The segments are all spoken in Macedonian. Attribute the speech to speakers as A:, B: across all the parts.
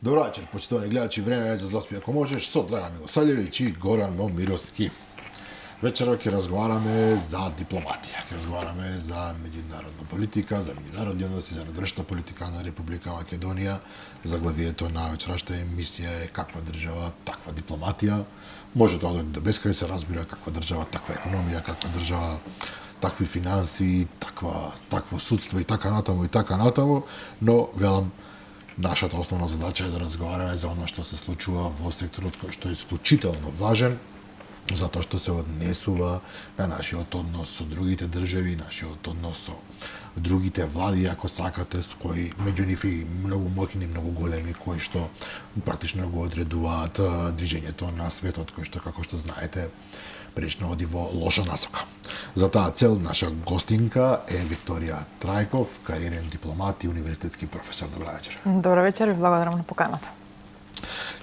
A: Добро вечер, почитувани гледачи, време е за заспи ако можеш со Драган Милосављевиќ и Горан Момировски. Вечера ќе разговараме за дипломатија, ќе разговараме за меѓународна политика, за меѓународни односи, за надвршна политика на Република Македонија. Заглавието на вечерашната емисија е каква држава, таква дипломатија. Може тоа да бескрај се разбира каква држава, таква економија, каква држава, такви финанси, такво судство и така натаму, но велам нашата основна задача е да разговараме за оно што се случува во секторот кој што е исклучително важен, затоа што се однесува на нашиот однос со другите држави, нашиот однос со другите влади, ако сакате, с кои меѓу нив и многу моќни, многу големи, кои што практично го одредуваат движењето на светот, кој што, како што знаете, прилично оди во лоша насока. За таа цел наша гостинка е Викторија Трајков, кариерен дипломат и универзитетски професор. Добра вечер.
B: Добра вечер и благодарам на поканата.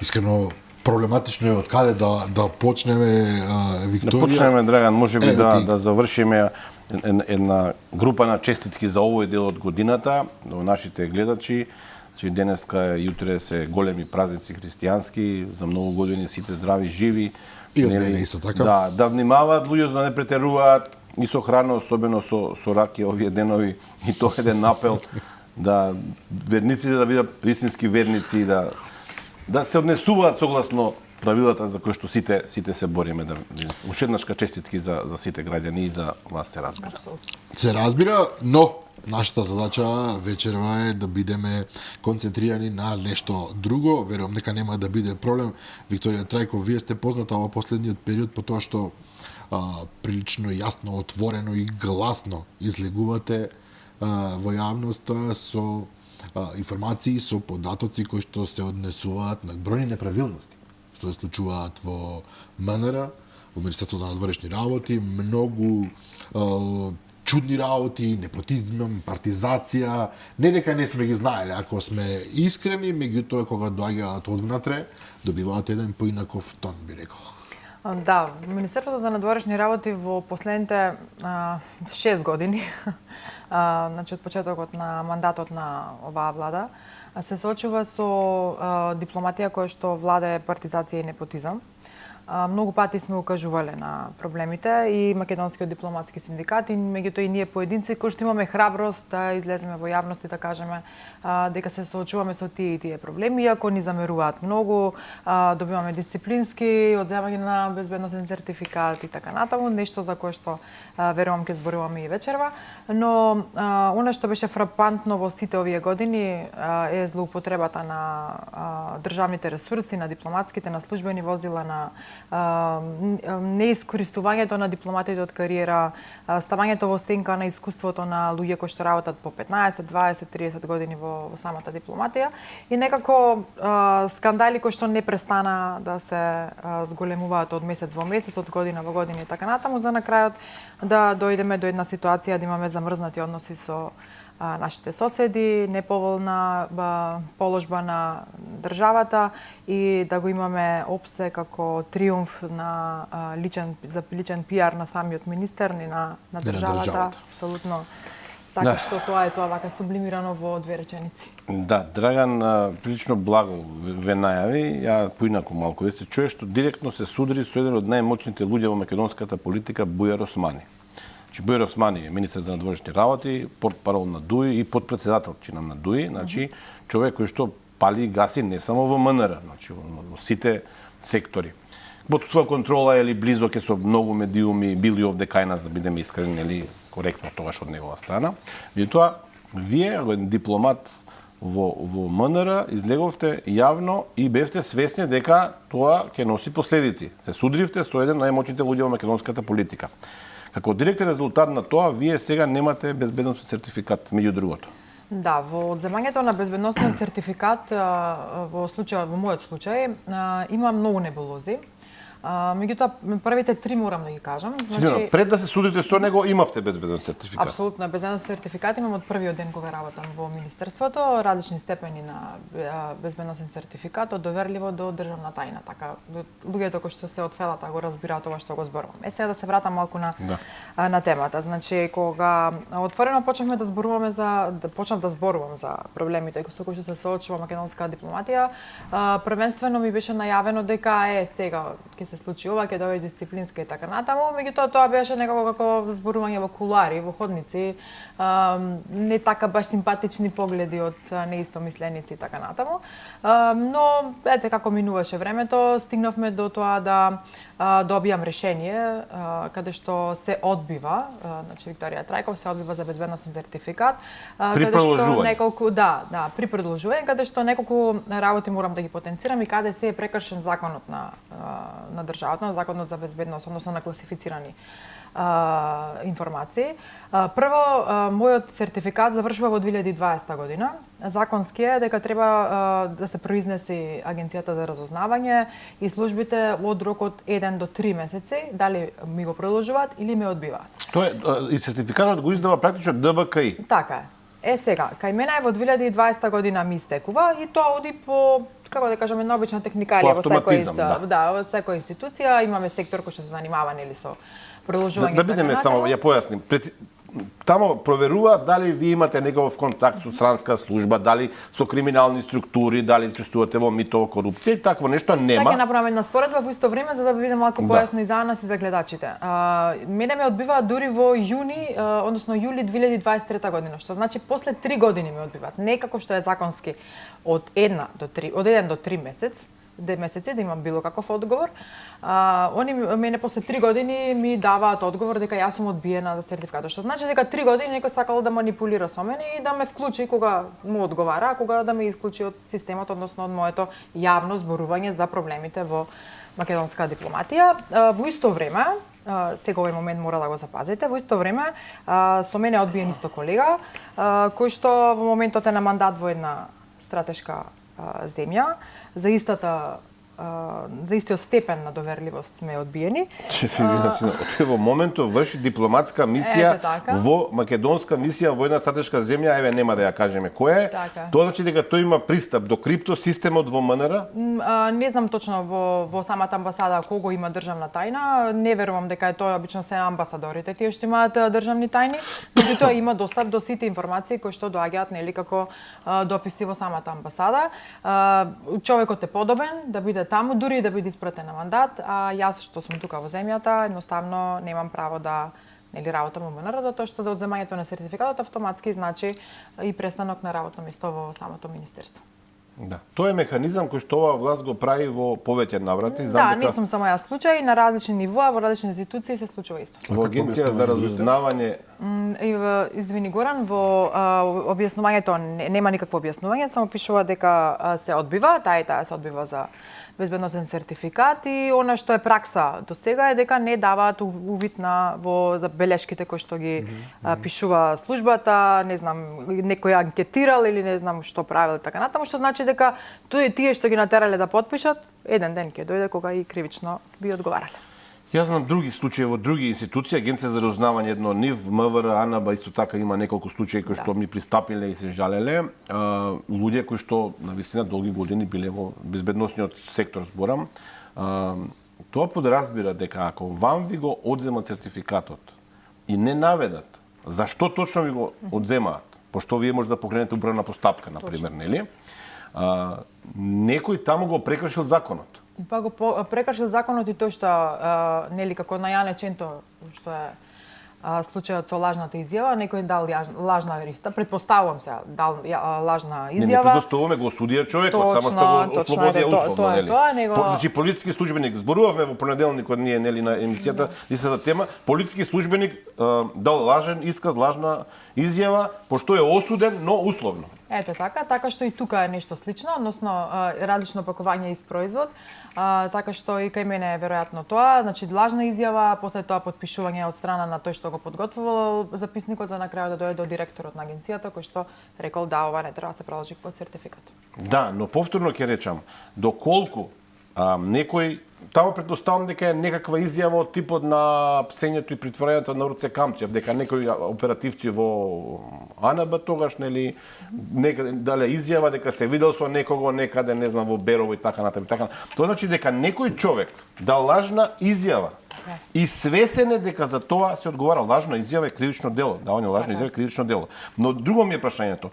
A: Искрено проблематично е од каде да почнеме, Викторија.
C: Да почнеме, Драган, можеби да завршиме една група на честитки за овој дел од годината до нашите гледачи. Денеска и утре се големи празници христијански, за многу години сите здрави, живи.
A: И од мене исто така.
C: Да внимаваат луѓето да не претеруваат и со храна, особено со ракија овие денови, и тоа е еден апел да верниците да бидат вистински верници, да се однесуваат согласно правилата за кои што сите се бориме. Уште еднашка честитки за сите граѓани и за вас се разбира.
A: Се разбира, но нашата задача вечерва е да бидеме концентрирани на нешто друго. Верувам дека нема да биде проблем. Викторија Трајков, вие сте позната во последниот период по тоа што прилично јасно, отворено и гласно излегувате во јавноста со информации, со податоци кои што се однесуваат на бројни неправилности што се случуваат во МНР, во Министерството за надворешни работи, многу чудни работи, непотизм, партизација, не дека не сме ги знаеле, ако сме искрени, меѓутоа кога доаѓаат одвнатре, добиваат еден поинаков тон, би рекол.
B: Да, Министерството за надворешни работи во последните 6 години, значи од почетокот на мандатот на оваа влада, се соочува со дипломатија која што владее партизација и непотизам. Многу пати сме укажувале на проблемите и Македонскиот дипломатски синдикат, и меѓутоа и ние поединци кои што имаме храброст да излеземе во јавност и да кажеме дека се соочуваме со тие и тие проблеми, иако ни замеруваат многу, добиваме дисциплински, одземање на безбедносен сертификат и така натаму, нешто за кое што верувам ќе зборуваме и вечерва, но она што беше фрапантно во сите овие години е злоупотребата на државните ресурси, на дипломатските, на службени возила, на неискористувањето на дипломатите од кариера, ставањето во сенка на искуството на луѓе кои што работат по 15, 20, 30 години во самата дипломатија и некако скандали кои што не престана да се зголемуваат од месец во месец, од година во година и така натаму, за на крајот да дојдеме до една ситуација да имаме замрзнати односи со нашите соседи, неповолна положба на државата и да го имаме опсе како триумф на личен пиар на самиот министер и на државата. Апсолутно. Така што тоа е вака сублимирано во две реченици.
C: Да, Драган прилично благо ве најави, ја поинаку малку да се чуе што директно се судри со еден од најмоćните луѓе во македонската политика, Бујар Османи. Бујар Османи е министер за надворешни работи, портпарол на ДУИ и подпредседател на ДУИ, значи човек кој што пали и гаси не само во МНР, значи во сите сектори. Под своја контрола или близок е со многу медиуми, били овде кај нас, да бидеме искрени, или коректно тогаш од негова страна. Меѓутоа, вие, еден дипломат во МНР, излеговте јавно и бевте свесни дека тоа ќе носи последици. Се судривте со еден најмоćните луѓе во македонската политика. Како директен резултат на тоа, вие сега немате безбедносен сертификат, меѓу другото.
B: Да, во одземањето на безбедносниот сертификат, во мојот случај, има многу небулози. Меѓутоа, првите 3 морам да ги кажам.
C: Значи, пред да се судите со него, имавте безбедносен сертификат.
B: Апсолутно, безбедносен сертификат имам од првиот ден кога работам во Министерството, различни степени на безбедносен сертификат, од доверливо до државна тајна, така луѓето кои што се од фелата го разбираат ова што го зборувам. Сега да се вратам малку на темата. Значи, кога отворено почнав да зборувам за проблемите со кои што се соочува македонска дипломатија, првенствено ми беше најавено дека сега ќе се случи ова, ќе дојде дисциплинска и така натаму, меѓутоа тоа беше некако како зборување во кулари, во ходници, не така баш симпатични погледи од неистомисленици и така натаму. Но ете како минуваше времето, стигнавме до тоа да добијам решение каде што се одбива, значи Викторија Трајков се одбива за безбедносен сертификат,
C: при продолжување.
B: При продолжување, каде што неколку работи морам да ги потенцирам и каде се е прекршен законот на државата, на законот за безбедност, односно на класифицирани информации. Прво, мојот сертификат завршува во 2020 година. Законски е дека треба да се произнеси Агенцијата за разузнавање и службите од рокот 1 до 3 месеци, дали ми го продолжуваат или ме одбиваат.
C: Тоа и сертификатот го издава практично ДБКИ.
B: Така е. Сега, кај мене во 2020 година ми истекува и тоа оди по, како да кажеме, една обична техникалија во секоја институција. Имаме сектор кој што се занимава нели со продолжување.
C: Да бидеме само, ја појасним. Тамо проверуваат дали ви имате некаков контакт со странска служба, дали со криминални структури, дали учествувате во митово, корупција и такво нешто нема.
B: Сега ќе направиме една споредба во исто време за да биде малку појасно и за нас и за гледачите. Мене ме одбиваат дури во јуни, односно јули 2023 година, што значи после 3 години ме одбиваат. Не како што е законски од 1 до 3 месеци да имам било каков одговор. Они мене после 3 години ми даваат одговор дека јас сум одбиена за сертификатот. Што значи дека 3 години некој сакал да манипулира со мене и да ме вклучи кога му одговара, а кога да ме исклучи од системот, односно од моето јавно зборување за проблемите во македонска дипломатија. Во исто време, сега овој момент мора да го запазите, во исто време со мене одбиен исто колега, кој што во моментот е на мандат во една стратешка земја, за истиот степен на доверливост сме одбиени.
C: Во моментот врши дипломатска мисија во македонска мисија во една стратешка земја, нема да ја кажеме која е. Тоа значи дека тој има пристап до криптосистемот во МНР?
B: Не знам точно во самата амбасада колку има државна тајна. Не верувам дека е тоа, обично се амбасадорите тие што имаат државни тајни, меѓутоа има достап до сите информации кои што доаѓаат нели како дописи во самата амбасада. Човекот е подобен да биде таму, дури да биде испратен на мандат, а јас што сум тука во земјата, едноставно немам право да работам во МНР, затоа што за одземањето на сертификатот автоматски значи и престанок на работно место во самото министерство.
C: Да, тоа е механизам кој што оваа власт го прави во повеќе наврати.
B: Не сум само јас случај, на различни нивоа, во различни институции се случува исто.
C: Во Агенција за разузнавање...
B: Извини Горан, во објаснувањето нема никакво објаснување, само пишува дека се одбива, таа се одбива за безбедносен сертификат и она што е пракса до сега е дека не даваат увид во забелешките кои што ги пишува службата, не знам, некој анкетирал или не знам што правил така натаму, што значи дека тие што ги натерале да потпишат, еден ден ќе дојде кога и кривично би одговарале.
C: Јас знам други случаи во други институции, Агенција за разузнавање едно НИВ, МВР, АНБ исто така има неколку случаи кои што ми пристапиле и се жалеле. Луѓе кои што навистина долги години биле во безбедносниот сектор, зборам. Тоа подразбира дека ако вам ви го одземат сертификатот и не наведат зашто точно ви го одземаат, пошто вие може да покренете управна постапка, например, нели? Некој таму го прекршил законот.
B: Па го прекршил законот и тој што нели како на Јане Ченто што е случајот со лажната изјава, некој дал лажна иста, предпоставувам се, дал лажна изјава.
C: Не предпоставуваме, го осудија човекот, само што го ослободија условно, нели? Значи полициски службеник, зборувавме во понеделникот ние нели на емисијата истата тема, полициски службеник дал лажен исказ, лажна изјава, пошто е осуден, но условно.
B: Ете така што и тука е нешто слично, односно различно пакување ист производ, така што и кај мене е веројатно тоа, значи лажна изјава, после тоа потпишување од страна на тој што го подготвувал записникот за на крајот да дојде до директорот на агенцијата кој што рекол да ова не треба да се продолжи по сертификат.
C: Да, но повторно ќе речам, доколку некој таму претпоставам дека е некаква изјава од типот на псењето и притворањето на Руце Камчев, дека некои оперативци во АНБ тогаш, нели, некаде дале изјава дека се видел со некого некаде, не знам, во Берово и така натаму, така. Тоа значи дека некој човек да лажна изјава и свесен е дека за тоа се одговара. Лажна изјава е кривично дело, давање лажна изјава е кривично дело. Но друго ми е прашањето.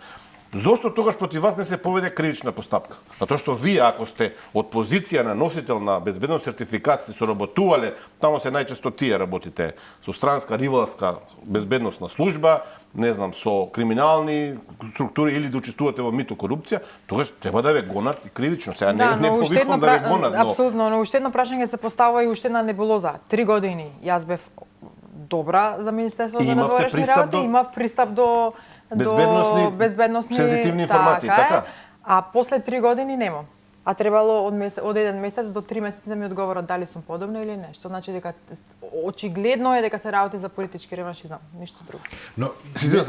C: Зошто тогаш против вас не се поведе кривична постапка? Затоа што вие, ако сте од позиција на носител на безбедност сертификат, сте соработувале, таму се најчесто тие работите со странска ривалска безбедносна служба, не знам, со криминални структури или да учествувате во мито корупција, тогаш треба да ве гонат и кривично. Сега не повикувам да ве гонат, но
B: апсолутно, но уште едно прашање се поставува и уште една небулоза. 3 години јас бев добра за Министерството за надворешни работи, имав пристап до безбедносни
C: сензитивни информации, така?
B: А после 3 години немам. А требало од еден месец до 3 месеци да ми одговорат дали сум подобна или не. Што значи дека очигледно е дека се работи за политички реваншизам, ништо друго.
A: Но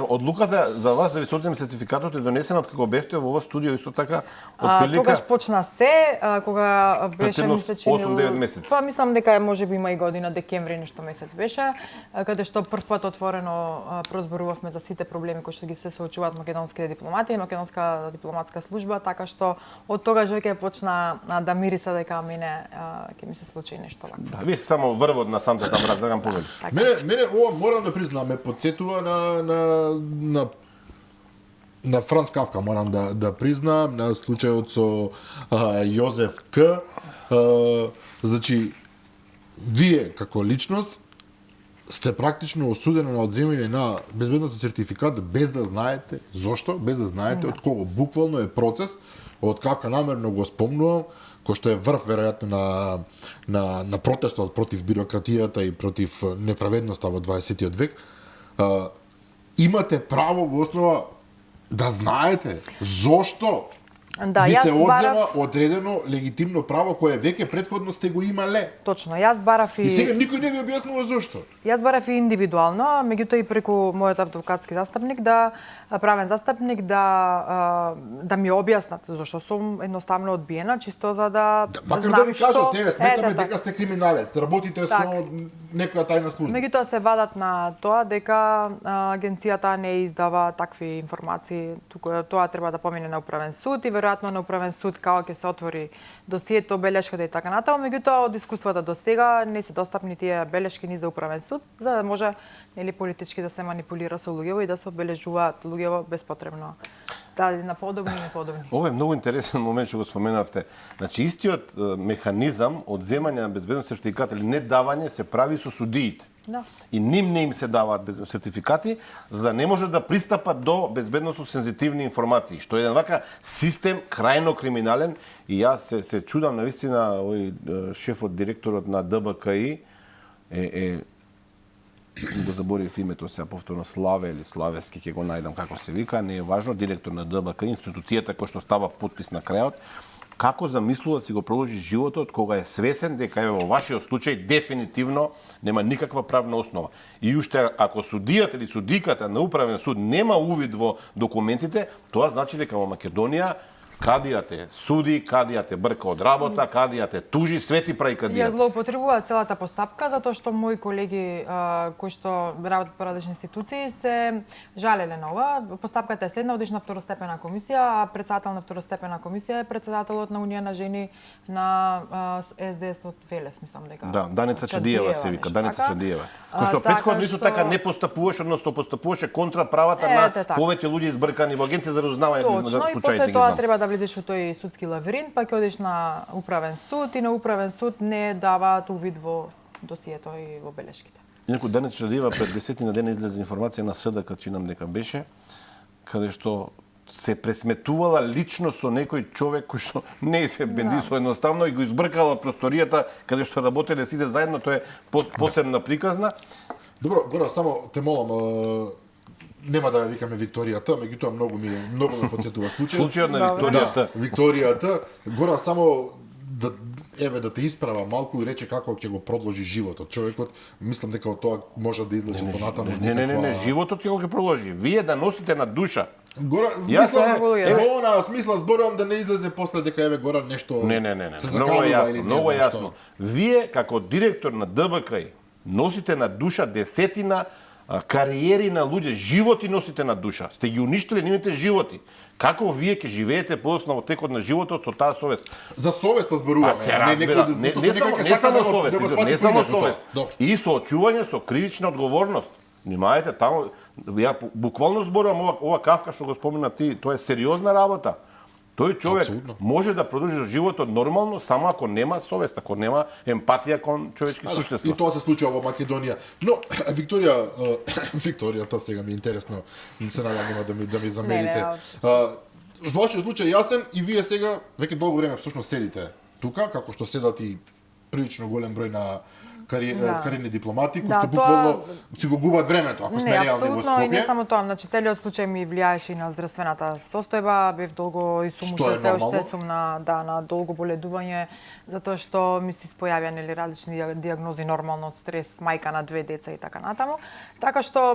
C: одлуката за вас да ви сордим сертификатот е донесена од кога бевте во ова студио исто така од прилика.
B: Тогаш почна се, кога беше ми се чинило
C: 8-9 месеци.
B: Тоа мислам дека може би има и година декември нешто месец беше, каде што првпат отворено прозборувавме за сите проблеми кои што ги се соочуваат македонските дипломати и македонска дипломатска служба, така што од тогаш веќе почна да мириса дека мене ќе ми се случи нешто вакво.
C: Да, вие само врвот на самата таму Драган повели.
A: Мене ова морам да признам ме потсетува на Франц Кафка, морам да признам, на случајот со Јозеф К. Значи, вие како личност сте практично осудени на одземање на безбедносен сертификат без да знаете зошто, без да знаете од кого. Буквално е процес, од Кафка намерно го спомнувам, кој што е врв веројатно на протестот против бирократијата и против неправедноста во 20 век. Имате право во основа да знаете зошто ви се одзема одредено легитимно право кое веќе претходно сте го имале.
B: Точно, јас барав
A: и сега никој не ви објаснува зошто.
B: Јас барав и индивидуално, меѓутоа и преку мојот адвокатски застапник правен застапник да ми објаснат зашто сум едноставно одбиена, чисто за да
A: макар да ви кажат, сметаме дека сте криминалец, да работите со некоја тајна служба.
B: Меѓутоа се вадат на тоа дека агенцијата не издава такви информации, туку тоа треба да помине на управен суд и веројатно на управен суд као ќе се отвори досието, белешката и така натаму, меѓутоа од искуствата до сега не се достапни тие белешки ни за управен суд, за да може нели политички да се манипулира со луѓево и да се одбележуваат луѓево беспотребно. На подобни и неподобни.
C: Ова е многу интересен момент што го споменавте. Значи истиот механизам од земање на безбедност сертификат или не давање се прави со судиите.
B: Да.
C: И ним не им се даваат сертификати за да не може да пристапат до безбедносно сензитивни информации, што е еден вака систем крајно криминален и јас се чудам навистина овој шефот директорот на ДБКИ го заборив името сега повторно, Славе или Славески, ќе го најдам како се вика, не е важно, директор на ДБК, институцијата која што става в подпис на крајот, како замислува да си го продолжи животот кога е свесен дека во вашиот случај дефинитивно нема никаква правна основа. И уште ако судијата или судиката на управен суд нема увид во документите, тоа значи дека во Македонија кадијат е суди, кадијат е брка од работа, кадијат е тужи, свети прави кадијат.
B: Ја злоупотребува целата постапка затоа што мои колеги кои што работат по различни институции се жалеле на ова. Постапката е следна, одиш на второстепена комисија, а председател на второстепена комисија е председателот на Унија на жени на СДС од Велес, мислам дека.
C: Да, Даница Чадиева се вика, Даница Чадиева. Кој што претходно исто така не постапуваше, односно постапуваше контра правата на повеќе луѓе избркани во агенција за разузнавање на случаите.
B: После тоа треба да влезеш во тој судски лавиринт, па ќе одиш на управен суд и на управен суд не даваат увид во досието и во белешките.
C: Инаку Даница Чадиева пред 10 дена излезе информација на СДК, чинам дека беше, каде што се пресметувала лично со некој човек кој што не се бендисо едноставно и го избркала од просторијата каде што работеле сите заедно, тоа е посебна приказна.
A: Добро, Гора, само те молам, нема да ја викаме Викторијата, меѓутоа многу ме потсетува случајот.
C: Случајот на Викторијата.
A: Да, Викторијата. Гора, само да те исправа малку и рече како ќе го продолжи животот човекот. Мислам дека од тоа може да излечи понатаму.
C: Не, животот ќе го продолжи. Вие да носите на душа
A: Горан,
C: Јас
A: мислам,
B: е-
A: во она смисла зборувам да не излезе после дека еве Горан нешто
C: Не.
A: се
C: Многу е
A: заканува
C: јасно,
A: или не
C: многу е
A: знам
C: јасно.
A: што.
C: Вие како директор на ДБК носите на душа десетина кариери на луѓе, животи носите на душа. Сте ги уништили нивните животи. Како вие ќе живеете подоцна во текот на животот со таа совест?
A: За совеста зборуваме,
C: Па се разбира, не само совест, не само совест. И соочување со кривична одговорност. Внимајте, таму ја буквално зборувам ова Кавка што го спомена ти, тоа е сериозна работа. Тој човек
A: Апсолутно.
C: може да продолжи животот нормално само ако нема совест, ако нема емпатија кон човечки
A: И
C: суштества.
A: тоа се случува во Македонија. Но Викторија, тоа сега ми е интересно, се надам нема да ми замерите. Во вашиот случај јасен и вие сега веќе долго време всушност седите тука, како што седат и прилично голем број на кариерни дипломати кои што буквално си го губат времето ако сме реални во
B: апсолутно, и не
A: Скопје.
B: само тоа, значи целиот случај ми влијаеше и на здравствената состојба, бев долго и сум
A: Што е
B: уште се
A: нормално?
B: уште сум на долго боледување, затоа што ми се испојавија нели различни диагнози нормално од стрес, мајка на 2 деца и така натаму. Така што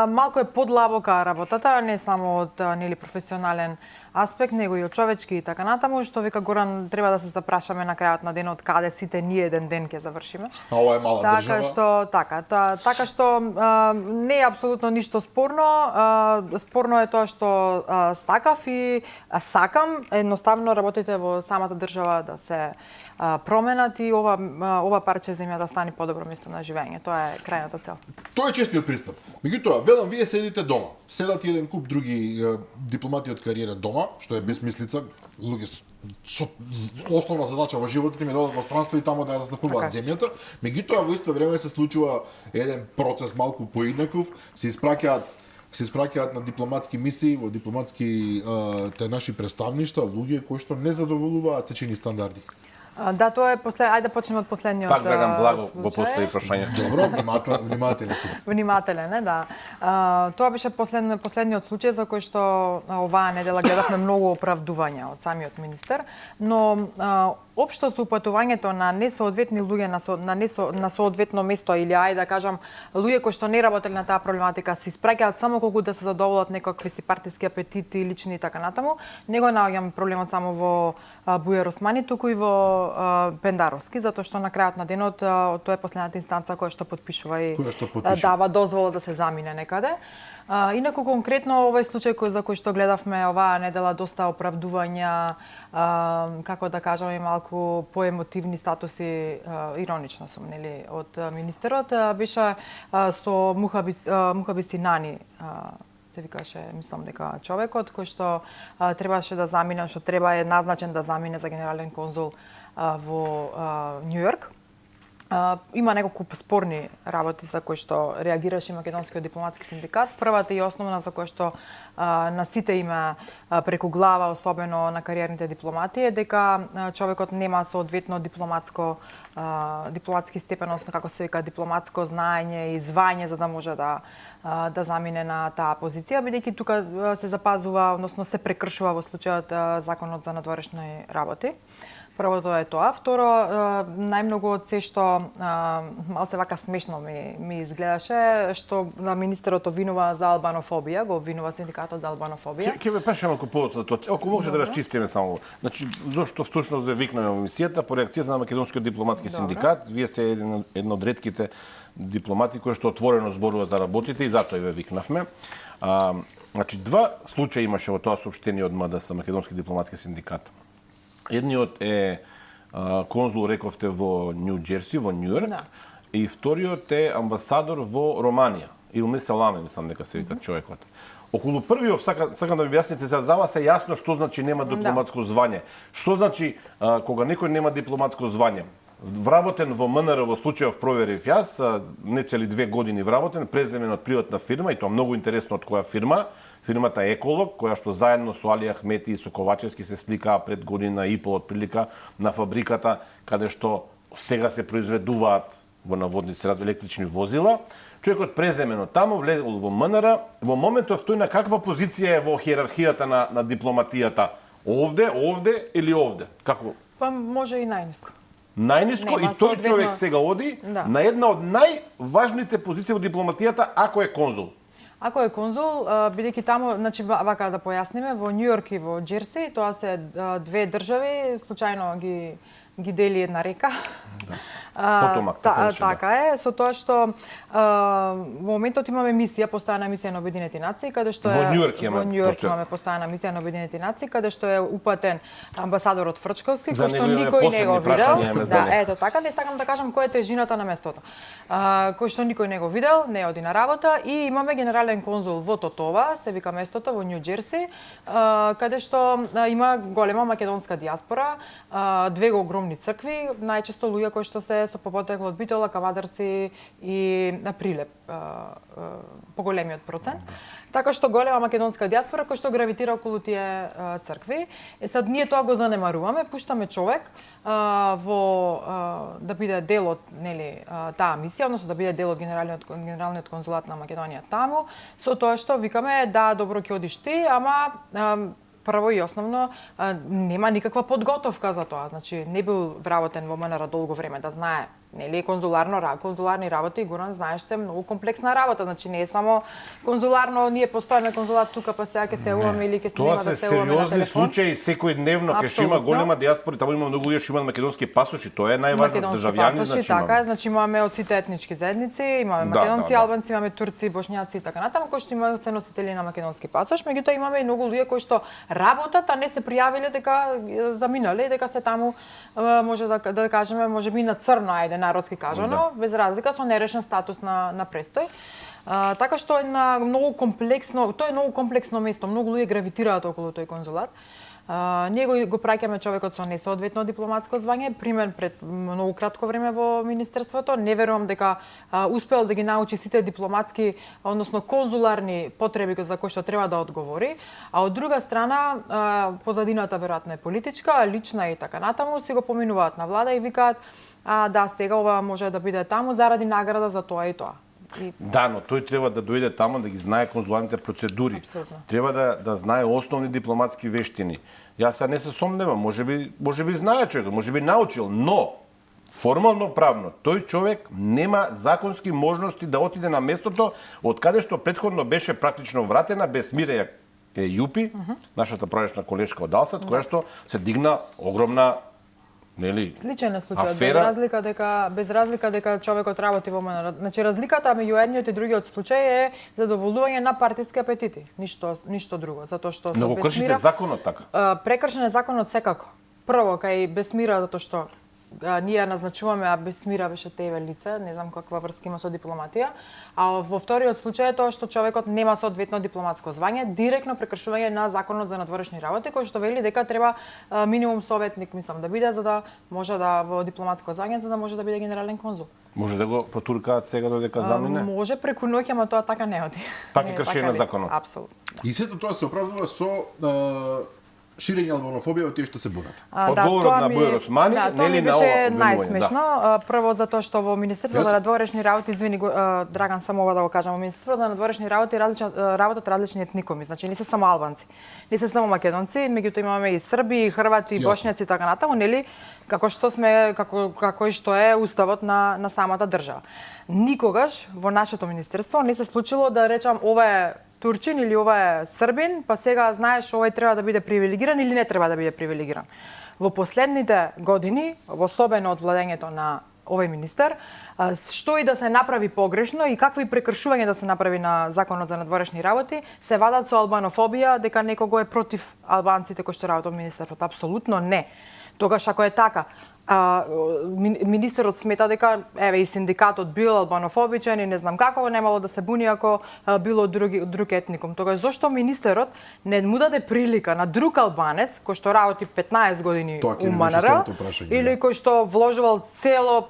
B: малку е подлабока работата, не само од нели професионален аспект, него и од човечки и така натаму, што вика Горан треба да се запрашаме на крајот на денот каде сите ние еден ден ќе завршиме.
A: А ова е мала
B: Така
A: држава.
B: што така што не е апсолутно ништо спорно. Спорно е тоа што сакав и сакам едноставно работите во самата држава да се променат и ова парче земја да стане подобро место на живење. Тоа е крајната цел.
A: Тоа е честниот пристап. Меѓутоа, велам, вие седите дома. Седат и еден куп други дипломати од кариера дома, што е безмислица. Луѓе со основна задача во животот им е да одат во странство и таму да ја застапуваат
B: Така.
A: земјата. Меѓутоа, во исто време се случува еден процес малку поиднаков, се испраќаат на дипломатски мисии, во дипломатски те наши представништва, луѓе кои што не задоволуваат сечени стандарди.
B: Да, тоа е ајде да почнеме од последниот
C: Пак Драган Благо го
B: случај.
C: постави прашањето.
A: Добро, внимателни сум.
B: Внимателен е, да. Тоа беше последниот случај за кој што оваа недела гледавме многу оправдувања од самиот министер, но општо со упатувањето на несоодветни луѓе на соодветно место или ајде да кажам луѓе кои што не работеле на таа проблематика се испраќаат само колку да се задоволат некакви си партиски апетити, лични и така натаму, не го наоѓам проблемот само во Бујар Османи, туку и во Пендаровски, затоа што на крајот на денот тоа е последната инстанца која што подпишува и дава дозвола да се замине некаде. Инаку конкретно овој случај за кој што гледавме оваа недела доста оправдувања, како да кажам и малку поемотивни статуси, иронично сум, нели, од министерот, беше со Мухаби Синани, се викаше, мислам дека човекот кој што требаше да замине, што е назначен да замине за генерален конзул во Њу Јорк. Има неколку спорни работи за кои што реагираше Македонскиот дипломатски синдикат. Првата и основна за која што на сите има преку глава, особено на кариерните дипломати, е дека човекот нема соодветно дипломатски степен, односно како се вика дипломатско знаење и звање за да може да замине на таа позиција, бидејќи тука се запазува, односно се прекршува во случајот законот за надворешни работи. Првото е тоа. Второ, најмногу од се што малце вака смешно ми изгледаше, што министерот обвинува за албанофобија, го обвинува синдикатот за албанофобија.
C: Ќе ве прашам малку повод за тоа. Ако може да расчистиме само. Значи, зошто всушност ве викнаме во емисијата по реакцијата на Македонскиот дипломатски синдикат. Вие сте еден од ретките дипломати кои што отворено зборува за работите и затоа и ве викнавме. Значи, два случаи имаше во тоа соопштение од МДС, Македонски дипломатски синдикат. Едниот е конзул, рековте, во Њу Џерси, во Њу Јорк, и вториот е амбасадор во Романија. Илме Саламе, мислам дека се вика човекот. Околу првиот сакам да ми објасните, за вас е јасно што значи нема дипломатско звање. Што значи кога некој нема дипломатско звање? Вработен во МНР во случајов проверив јас, не цели 2 години вработен, преземен од приватна фирма, и тоа многу интересно од која фирма. Фирмата Еколог, која што заедно со Али Ахмети и со Ковачевски се сликаа пред година и пол отприлика на фабриката, каде што сега се произведуваат во наводници електрични возила. Човекот преземен од таму, влезел во МНР, во моментов тој на каква позиција е во хиерархијата на дипломатијата? Овде или овде? Како?
B: Па може и најниско.
C: Најниско, и тој човек сега оди на една од најважните позиции во дипломатијата ако е конзул.
B: Ако е конзул, бидејќи таму, значи вака да појасниме, во Њу Йорк и во Џерси, тоа се две држави, случајно ги дели една река.
C: Да. Потомак,
B: така е, со тоа што во моментот имаме мисија, постојана мисија на Обединети нации, каде што
C: Во Њу Йорк
B: имаме постојана мисија на Обединети нации, каде што е упатен амбасадорот Фрчковски,
C: кој
B: што никој не го видел. Да, ето така, не сакам да кажам која е тежината на местото. Кој што никој не го видел, не оди на работа, и имаме генерален конзул во Тотова, се вика местото во Њу Џерси, каде што има голема македонска диаспора, две огромни цркви, најчесто луѓе кои што се со потекло од Битола, Кавадарци и на Прилеп, поголемиот процент. Така што голема македонска диаспора кој што гравитира околу тие цркви. Сад ние тоа го занемаруваме, пуштаме човек да биде дел од, нели, таа мисија, односно да биде дел од генералниот конзулат на Македонија таму, со тоа што викаме да, добро ќе одиш ти, ама прво и основно нема никаква подготовка за тоа. Значи не бил вработен во МНР долго време да знае, нели, конзуларни работи, Горан, знаеш, се многу комплексна работа, значи не е само конзуларно, ние постојаме конзулат тука, па сега ќе се уваме или ќе снима да се уваме на телефон.
C: Тоа се сериозни случаи секојдневно, кај што има голема диаспора, таму има многу луѓе што имаат македонски пасоши, тоа е најважно, државјани, значи
B: така е, значи имаме од сите етнички заедници, имаме македонци, албанци, имаме турци, бошњаци и така натаму, кои што имаат се носители на македонски пасош, меѓутоа имаме и многу луѓе кои што работат, а не се пријавиле дека заминале, дека се таму, може да кажеме, можеби на црно, ајде народски кажано, без разлика со нерешен статус на престој. Така што е многу комплексно, тоа е многу комплексно место, многу луѓе гравитираат околу тој конзулат. Ние го праќаме човекот со несоодветно дипломатско звање, примен пред многу кратко време во министерството. Не верувам дека успел да ги научи сите дипломатски, односно конзуларни потреби за кои што треба да одговори. А од друга страна, позадината веројатно е политичка, лична и така натаму, си го поминуваат на влада и викаат да, сега ова може да биде таму заради награда за тоа и тоа.
C: Да, но тој треба да дојде таму да ги знае конзуларните процедури.
B: Абсолютно.
C: Треба да знае основни дипломатски вештини. Јас сега не се сомневам, можеби знае човек, можеби научил, но формално правно тој човек нема законски можности да отиде на местото од каде што претходно беше практично вратена без Миреја Јупи, нашата пранешна колешка од Алсат, која што се дигна огромна, нели,
B: сличен е случајот, без разлика дека човекот работи во МНР. Значи разликата меѓу едниот и другиот случај е задоволување на партиски апетити, ништо друго, затоа што
C: но го кршите законот така.
B: Прекршен е законот секако. Прво кај Бесмира, затоа што ние назначуваме, а Бесмира беше тебе лице, не знам каква врска има со дипломатија, а во вториот случај е тоа што човекот нема соодветно дипломатско звање, директно прекршување на законот за надворешни работи, кој што вели дека треба минимум советник, мислам, да биде за да може да во дипломатско звање, за да може да биде генерален конзул.
C: Може да го потуркаат сега додека замине?
B: Може преку ноќ, ама тоа така не оди.
C: Пак е кршење на законот.
B: Апсолутно.
A: И сето тоа се оправдува со ширење албанофобија од тие што се бунат.
C: Одговорот на Бујар Османи, нели на ова
B: беше најсмешно. Прво затоа што во Министерството за надворешни работи, извини Драган, само ова да го кажам, во Министерството за надворешни работи работат различни етникуми, значи не се само албанци, не се само македонци, меѓутоа имаме и срби, и хрвати, и бошњаци и така натаму, нели, како и што е уставот на самата држава. Никогаш во нашето министерство не се случило да речам ова е турчин или ова е србин, па сега знаеш овој треба да биде привилегиран или не треба да биде привилегиран. Во последните години, особено од владењето на овој министер, што и да се направи погрешно и какви прекршувања да се направи на законот за надворешни работи, се вадат со албанофобија дека некого е против албанците кои што работат во министерството. Апсолутно не. Тогаш ако е така, министерот смета дека еве и синдикатот бил албанофобичен и не знам како, немало да се буни ако било друг етникум. Тогаш зошто министерот не му даде прилика на друг албанец кој што работи 15 години у МНР или кој што вложувал цела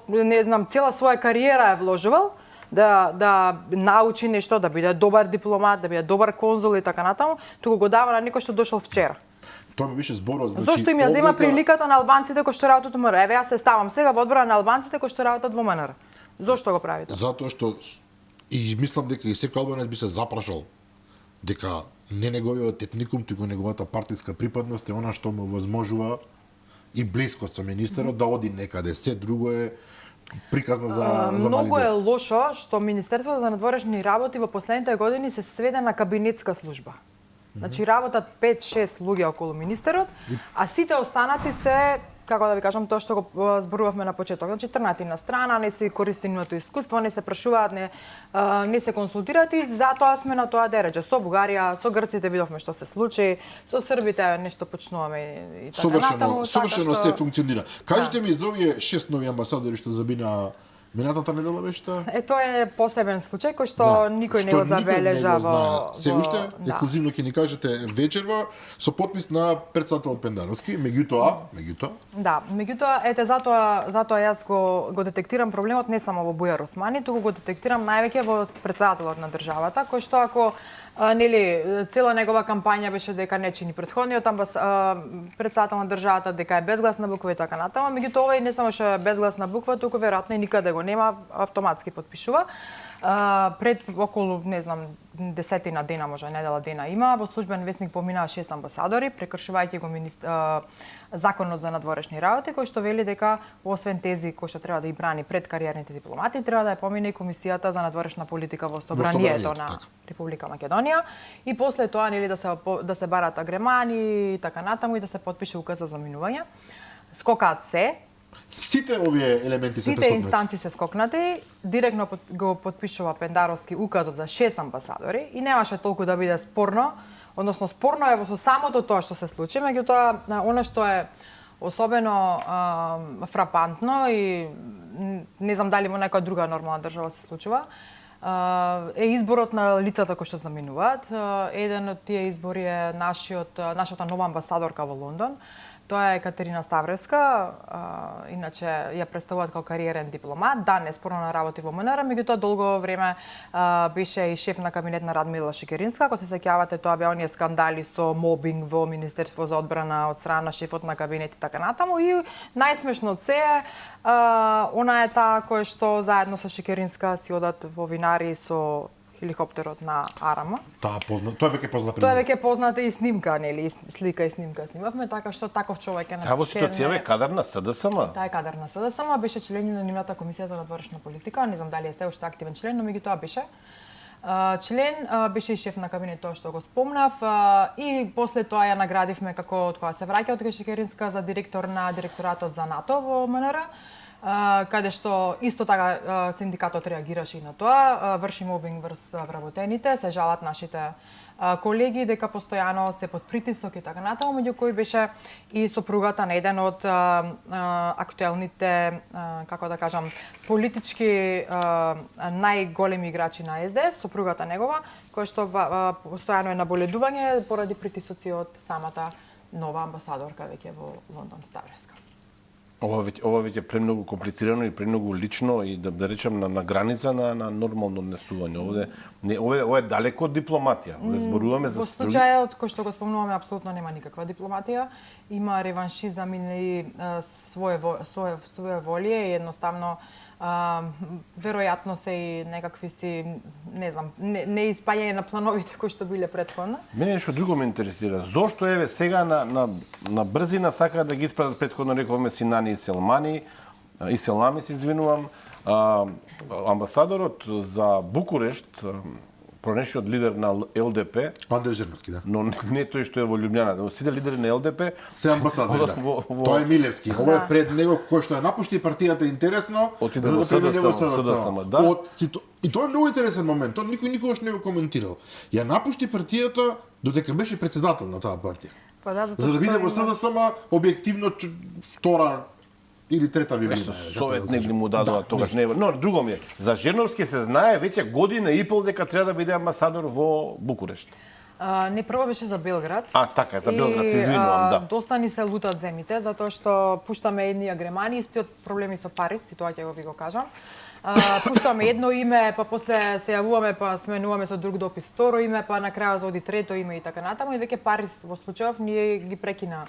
B: своја кариера е вложувал да научи нешто, да биде добар дипломат, да биде добар конзул и така натаму, туку го дава на некој што дошол вчера.
A: Тоа ми беше зборот, значи
B: зошто им ја зема приликата на албанците кои што работат во МНР? Еве јас се ставам сега во одбора на албанците кои што работат во МНР. Зошто го правите?
A: Затоа што и мислам дека и секој албанец би се запрашал дека не неговиот етникум, туку неговата партиска припадност е она што му возможува и блискост со министерот да оди некаде. Се друго е приказна за мали
B: Многу е
A: деца.
B: лошо што Министерството за надворешни работи во последните години се сведе на кабинетска служба. Значи работат 5-6 луѓе околу министерот, а сите останати се, како да ви кажам, тоа што го зборувавме на почеток. Значи трнати на страна, не се користи нивното искуство, не се прашуваат, не се консултираат и затоа сме на тоа дереđе. Со Бугарија, со грците видовме што се случи, со србите нешто почнуваме и така натаму.
A: Совршено се функционира. Кажете ми за овие 6 нови амбасадори што забина минатата недела беше тоа?
B: Тоа е посебен случај кој што никој не го забележа во...
A: Се уште,
B: да.
A: ексклузивно ќе ни кажете вечерва со подпис на председател Пендаровски, меѓутоа...
B: Да, меѓутоа, ете, затоа јас го детектирам проблемот не само во Бујар Османи, туку го детектирам највеќе во председателот на државата, кој што ако нели цела негова кампања беше дека не чини претходниот председател на државата, дека е безгласна буква и така натаму, меѓутоа овој не само што е безгласна буква, туку веројатно и никаде го нема, автоматски потпишува. Пред околу, не знам, десетина дена, може недела дена има, во службен весник поминаа 6 амбасадори, прекршувајќи го Законот за надворешни работи, кој што вели дека освен тези кои што треба да ги брани пред кариерните дипломати, треба да ја помине и Комисијата за надворешна политика во Собранието на Република Македонија и после тоа нели да се барат агремани и така натаму и да се потпише указ за заминување. Скокаат се.
A: Сите овие елементи се
B: Сите инстанции се скокнати, директно го потпишува Пендаровски указот за 6 амбасадори и немаше толку да биде спорно, односно спорно е во самото тоа што се случи, меѓутоа она што е особено фрапантно и не знам дали во некоја друга нормална држава се случува, е изборот на лицата кои што заминуваат. Еден од тие избори е нашата нова амбасадорка во Лондон. Тоа е Катерина Ставреска, иначе ја представуваат како кариерен дипломат, да, неспорно на работи во МНР, меѓутоа долго време беше и шеф на кабинет на Радмила Шекеринска. Ако се сеќавате, тоа беа оние скандали со мобинг во Министерство за одбрана од страна на шефот на кабинет и така натаму. И најсмешно од се е, она е таа која што заедно со Шекеринска си одат во винари со хеликоптерот на Арама.
A: Тоа е веќе позната
B: Тоа е веќе позната и снимка, нели, слика и снимка снимавме, така што таков човек е на.
C: Таа во ситуација е кадар на СДСМ.
B: Таа е кадар на СДСМ, беше член на нивната комисија за надворешна политика, не знам дали е се уште активен член, но меѓутоа беше член, беше и шеф на кабинет, тоа што го спомнав, и после тоа ја наградивме како кога се враќа од Шекеринска за директор на директоратот за НАТО во МНР. Каде што исто така синдикатот реагираше и на тоа, врши мобинг врз вработените, се жалат нашите колеги дека постојано се под притисок и така натаму, меѓу кои беше и сопругата на еден од актуелните, како да кажам, политички најголеми играчи на СДС, сопругата негова, која што постојано е на боледување поради притисоци од самата нова амбасадорка веќе во Лондон, Ставреска.
C: Ова веќе премногу комплицирано и премногу лично и да речем на граница на нормално однесување. Ова е далеко од дипломатија. Зборуваме за
B: во случајот кој што го спомнуваме апсолутно нема никаква дипломатија. Има реваншизам и свое волје и едноставно веројатно се и некакви си, не знам, не испаѓање на плановите кои што биле претходно.
C: Мене нешто друго ме интересира. Зошто еве сега на брзина сакаат да ги испратат претходно рековме Синани и Селами, се извинувам, амбасадорот за Букурешт, пронешиот лидер на ЛДП,
A: Андреј Жерновски, да.
C: но не тој што е во Лјубљана, сите лидери на ЛДП
A: се амбасадори, да. Тоа е Милевски. Ова е пред него кој што ја напушти партијата интересно,
C: отиде во СДСМ, да.
A: И тоа е многу интересен момент, тоа никој никогаш не го коментирал. Ја напушти партијата додека беше председател на таа партија. За да биде во СДСМ објективно втора или трета виврина.
C: Совет не му дадоа тогаш не. Но друго ми е, за Жерновски се знае веќе година и пол дека треба да биде амбасадор во Букурешт.
B: Не, прво беше за Белград.
C: Така е, за Белград, се извинувам, да.
B: Доста ни се лутат земите, затоа што пуштаме едни агремани, истиот проблеми со Париз, и тоа ќе ви го кажам. Пуштаме едно име, па после се јавуваме, па сменуваме со друг допис второ име, па на крајот оди трето име и така натаму, и веќе Париз во случајов ние ги прекина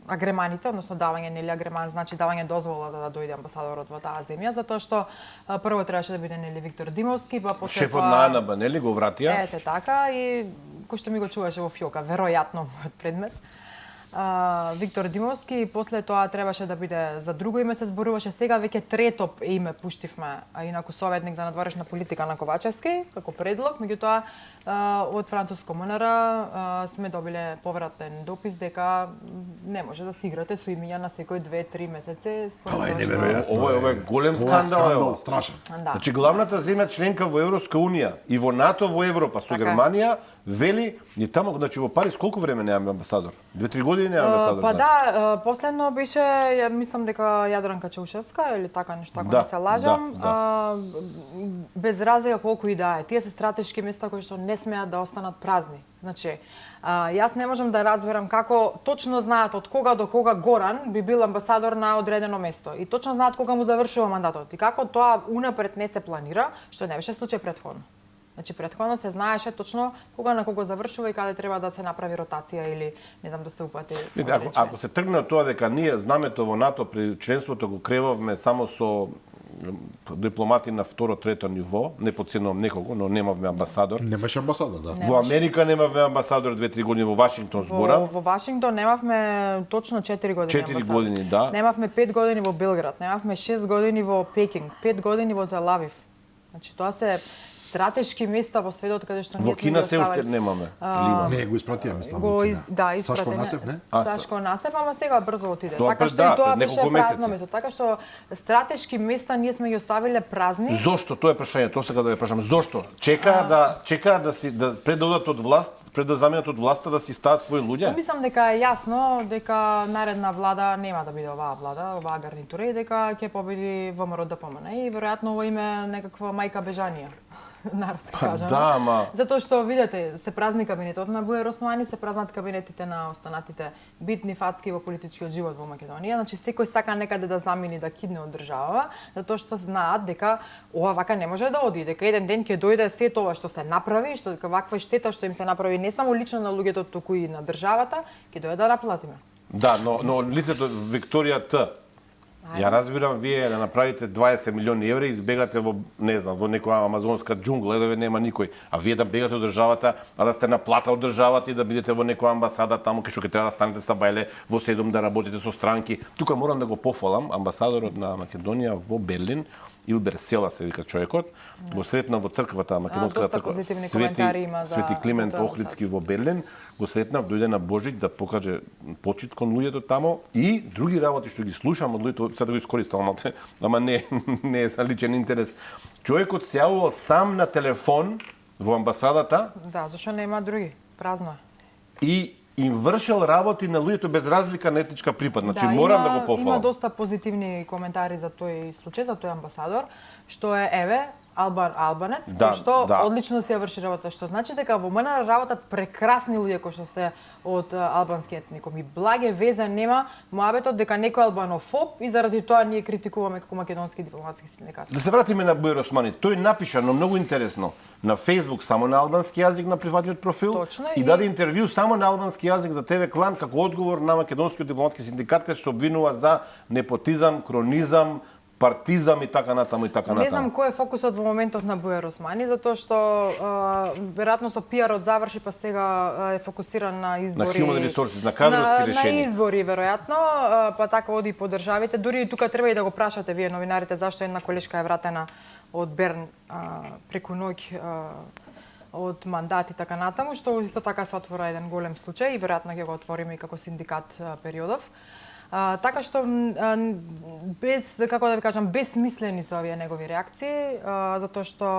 B: агреманите, односно давање нели агреман, значи давање дозвола да дојде амбасадорот во таа земја, затоа што прво требаше да биде нели Виктор Димовски, па после
C: шефот на АНБ, нели го вратија?
B: Ете така, и кој што ми го чуваше во фиока, веројатно мојот предмет. Виктор Димовски и после тоа требаше да биде за друго име се зборуваше. Сега веќе трето име пуштивме, а инаку советник за надворешна политика на Ковачевски како предлог, меѓутоа од француско МНР сме добиле повратен допис дека не може да си играте со имиња на секој 2-3 месеци.
A: Ова е неверојатно.
C: Ова е голем скандал.
A: Скандал страшен.
B: Да.
C: Значи главната земја членка во Европска унија и во НАТО во Европа со Германија вели ни таму, значи во Париз колку време немаме амбасадор? 2-3 години немаме амбасадор.
B: Па да, последно беше, ја мислам дека Јадранка Чаушевска или така нешто, ако
C: Да,
B: не се лажам.
C: да.
B: Без разлика колку и да е. Тие се стратешки места кои што не смеат да останат празни. Значи, јас не можам да разберам како точно знаат од кога до кога Горан би бил амбасадор на одредено место и точно знаат кога му завршува мандатот и како тоа унапред не се планира, што не беше случај претходно. Значи претходно се знаеше точно кога на кого завршува и каде треба да се направи ротација или не знам да се упати.
C: Ако се тргне од тоа дека ние знамето во НАТО при членството го кревавме само со дипломати на второ, трето ниво, не подценувам некого, но немавме амбасадор.
A: Немаше амбасада, да.
C: Во Америка немавме амбасадор 2-3 години, во Вашингтон зборам.
B: Во Вашингтон немавме точно 4 години
C: 4
B: амбасадор.
C: години, да.
B: Немавме 5 години во Белград, немавме 6 години во Пекинг, 5 години во Тел Авив. Значи тоа се стратешки места во светот каде што ние
C: Во Кина се уште немаме.
A: Не, го испратија, мислам,
B: го
A: во
B: из,
A: Кина.
B: да,
A: Сашко
B: испратен.
A: Насев, не?
B: Сашко Насев, ама сега брзо отиде.
C: Тоа
B: Така
C: пред-
B: што
C: да,
B: и тоа
C: пред
B: беше
C: неколку
B: празно
C: месеци.
B: место. Така што стратешки места ние сме ги оставиле празни.
C: Зошто? Тоа е прашање, тоа сега да ја прашам. Зошто? Чекаа да си да пред да одат од власт, пред да заменат од власта да си стават своји луѓе?
B: Мислам дека е јасно дека наредна влада нема да биде оваа влада, оваа гарнитура и дека ќе победи ВМРО ДПМН. И веројатно ова име е некаква мајка бежанија. Народски кажано.
C: да, ама-
B: Затоа што видете, се празни кабинетот на Бујар Османи, се празнат кабинетите на останатите битни фацки во политичкиот живот во Македонија. Значи секој сака некаде да замени, да кидне од држава, затоа што знаат дека ова вака не може да оди, дека еден ден ќе дојде се тоа што се направи, што дека ваква штета што им се направи не само лично на луѓето, туку и на државата, ќе дојде да наплатиме.
C: Да, но лицето Викторија Т. Ја разбирам вие да направите 20 милиони евра и избегате во, не знам, во некоја амазонска џунгла, да нема никој. А вие да бегате од државата, а да сте на плата од државата и да бидете во некоја амбасада таму кај што ќе треба да станете са бајле во 7 да работите со странки. Тука морам да го пофалам амбасадорот на Македонија во Берлин, Илбер Села се вика човекот, го сретна во црквата, македонската
B: доста
C: црква
B: позитивни коментари има за-
C: Свети Климент
B: за тоа до
C: Охридски во Берлин, го сретнав, дојде на Божик да покаже почит кон луѓето тамо и други работи што ги слушам од луѓето, сега да го искористам малце, ама не е за личен интерес. Човекот се јавувал сам на телефон во амбасадата
B: Да, зашто нема други? Празно е.
C: и им вршел работи на луѓето без разлика на етничка припад. Значи
B: Да,
C: морам
B: има-
C: да го пофалам.
B: Има доста позитивни коментари за тој случај, за тој амбасадор, што е албанец,
C: Да,
B: кој што
C: да.
B: одлично си ја врши работа, што значи дека во МНР работат прекрасни луѓе кои што се од албански етникум и благе везе нема моабетот дека некој албанофоб и заради тоа ние критикуваме како македонски дипломатски синдикат.
C: Да се вратиме на Бујар Османи. Тој напиша, но многу интересно, на Facebook само на албански јазик на приватниот профил
B: Точно,
C: и
B: и-
C: даде интервју само на албански јазик за ТВ Клан како одговор на македонскиот дипломатски синдикат кај што обвинува за непотизам, кронизам, партизам и така натаму и така
B: Не знам
C: натаму.
B: кој е фокусот во моментот на Бујар Османи, затоа што веројатно со пиарот заврши, па сега е фокусиран на избори.
C: На human resources, на кадровски решенија.
B: На избори, веројатно, па така оди по државите. Дури и тука треба и да го прашате вие новинарите зашто една колешка е вратена од Берн преку ноќ од мандат и така натаму, што исто така се отвора еден голем случај и веројатно ќе го отвориме и како синдикат Периодов. Така што без, како да ви кажам, безсмислени се овие негови реакции, затоа што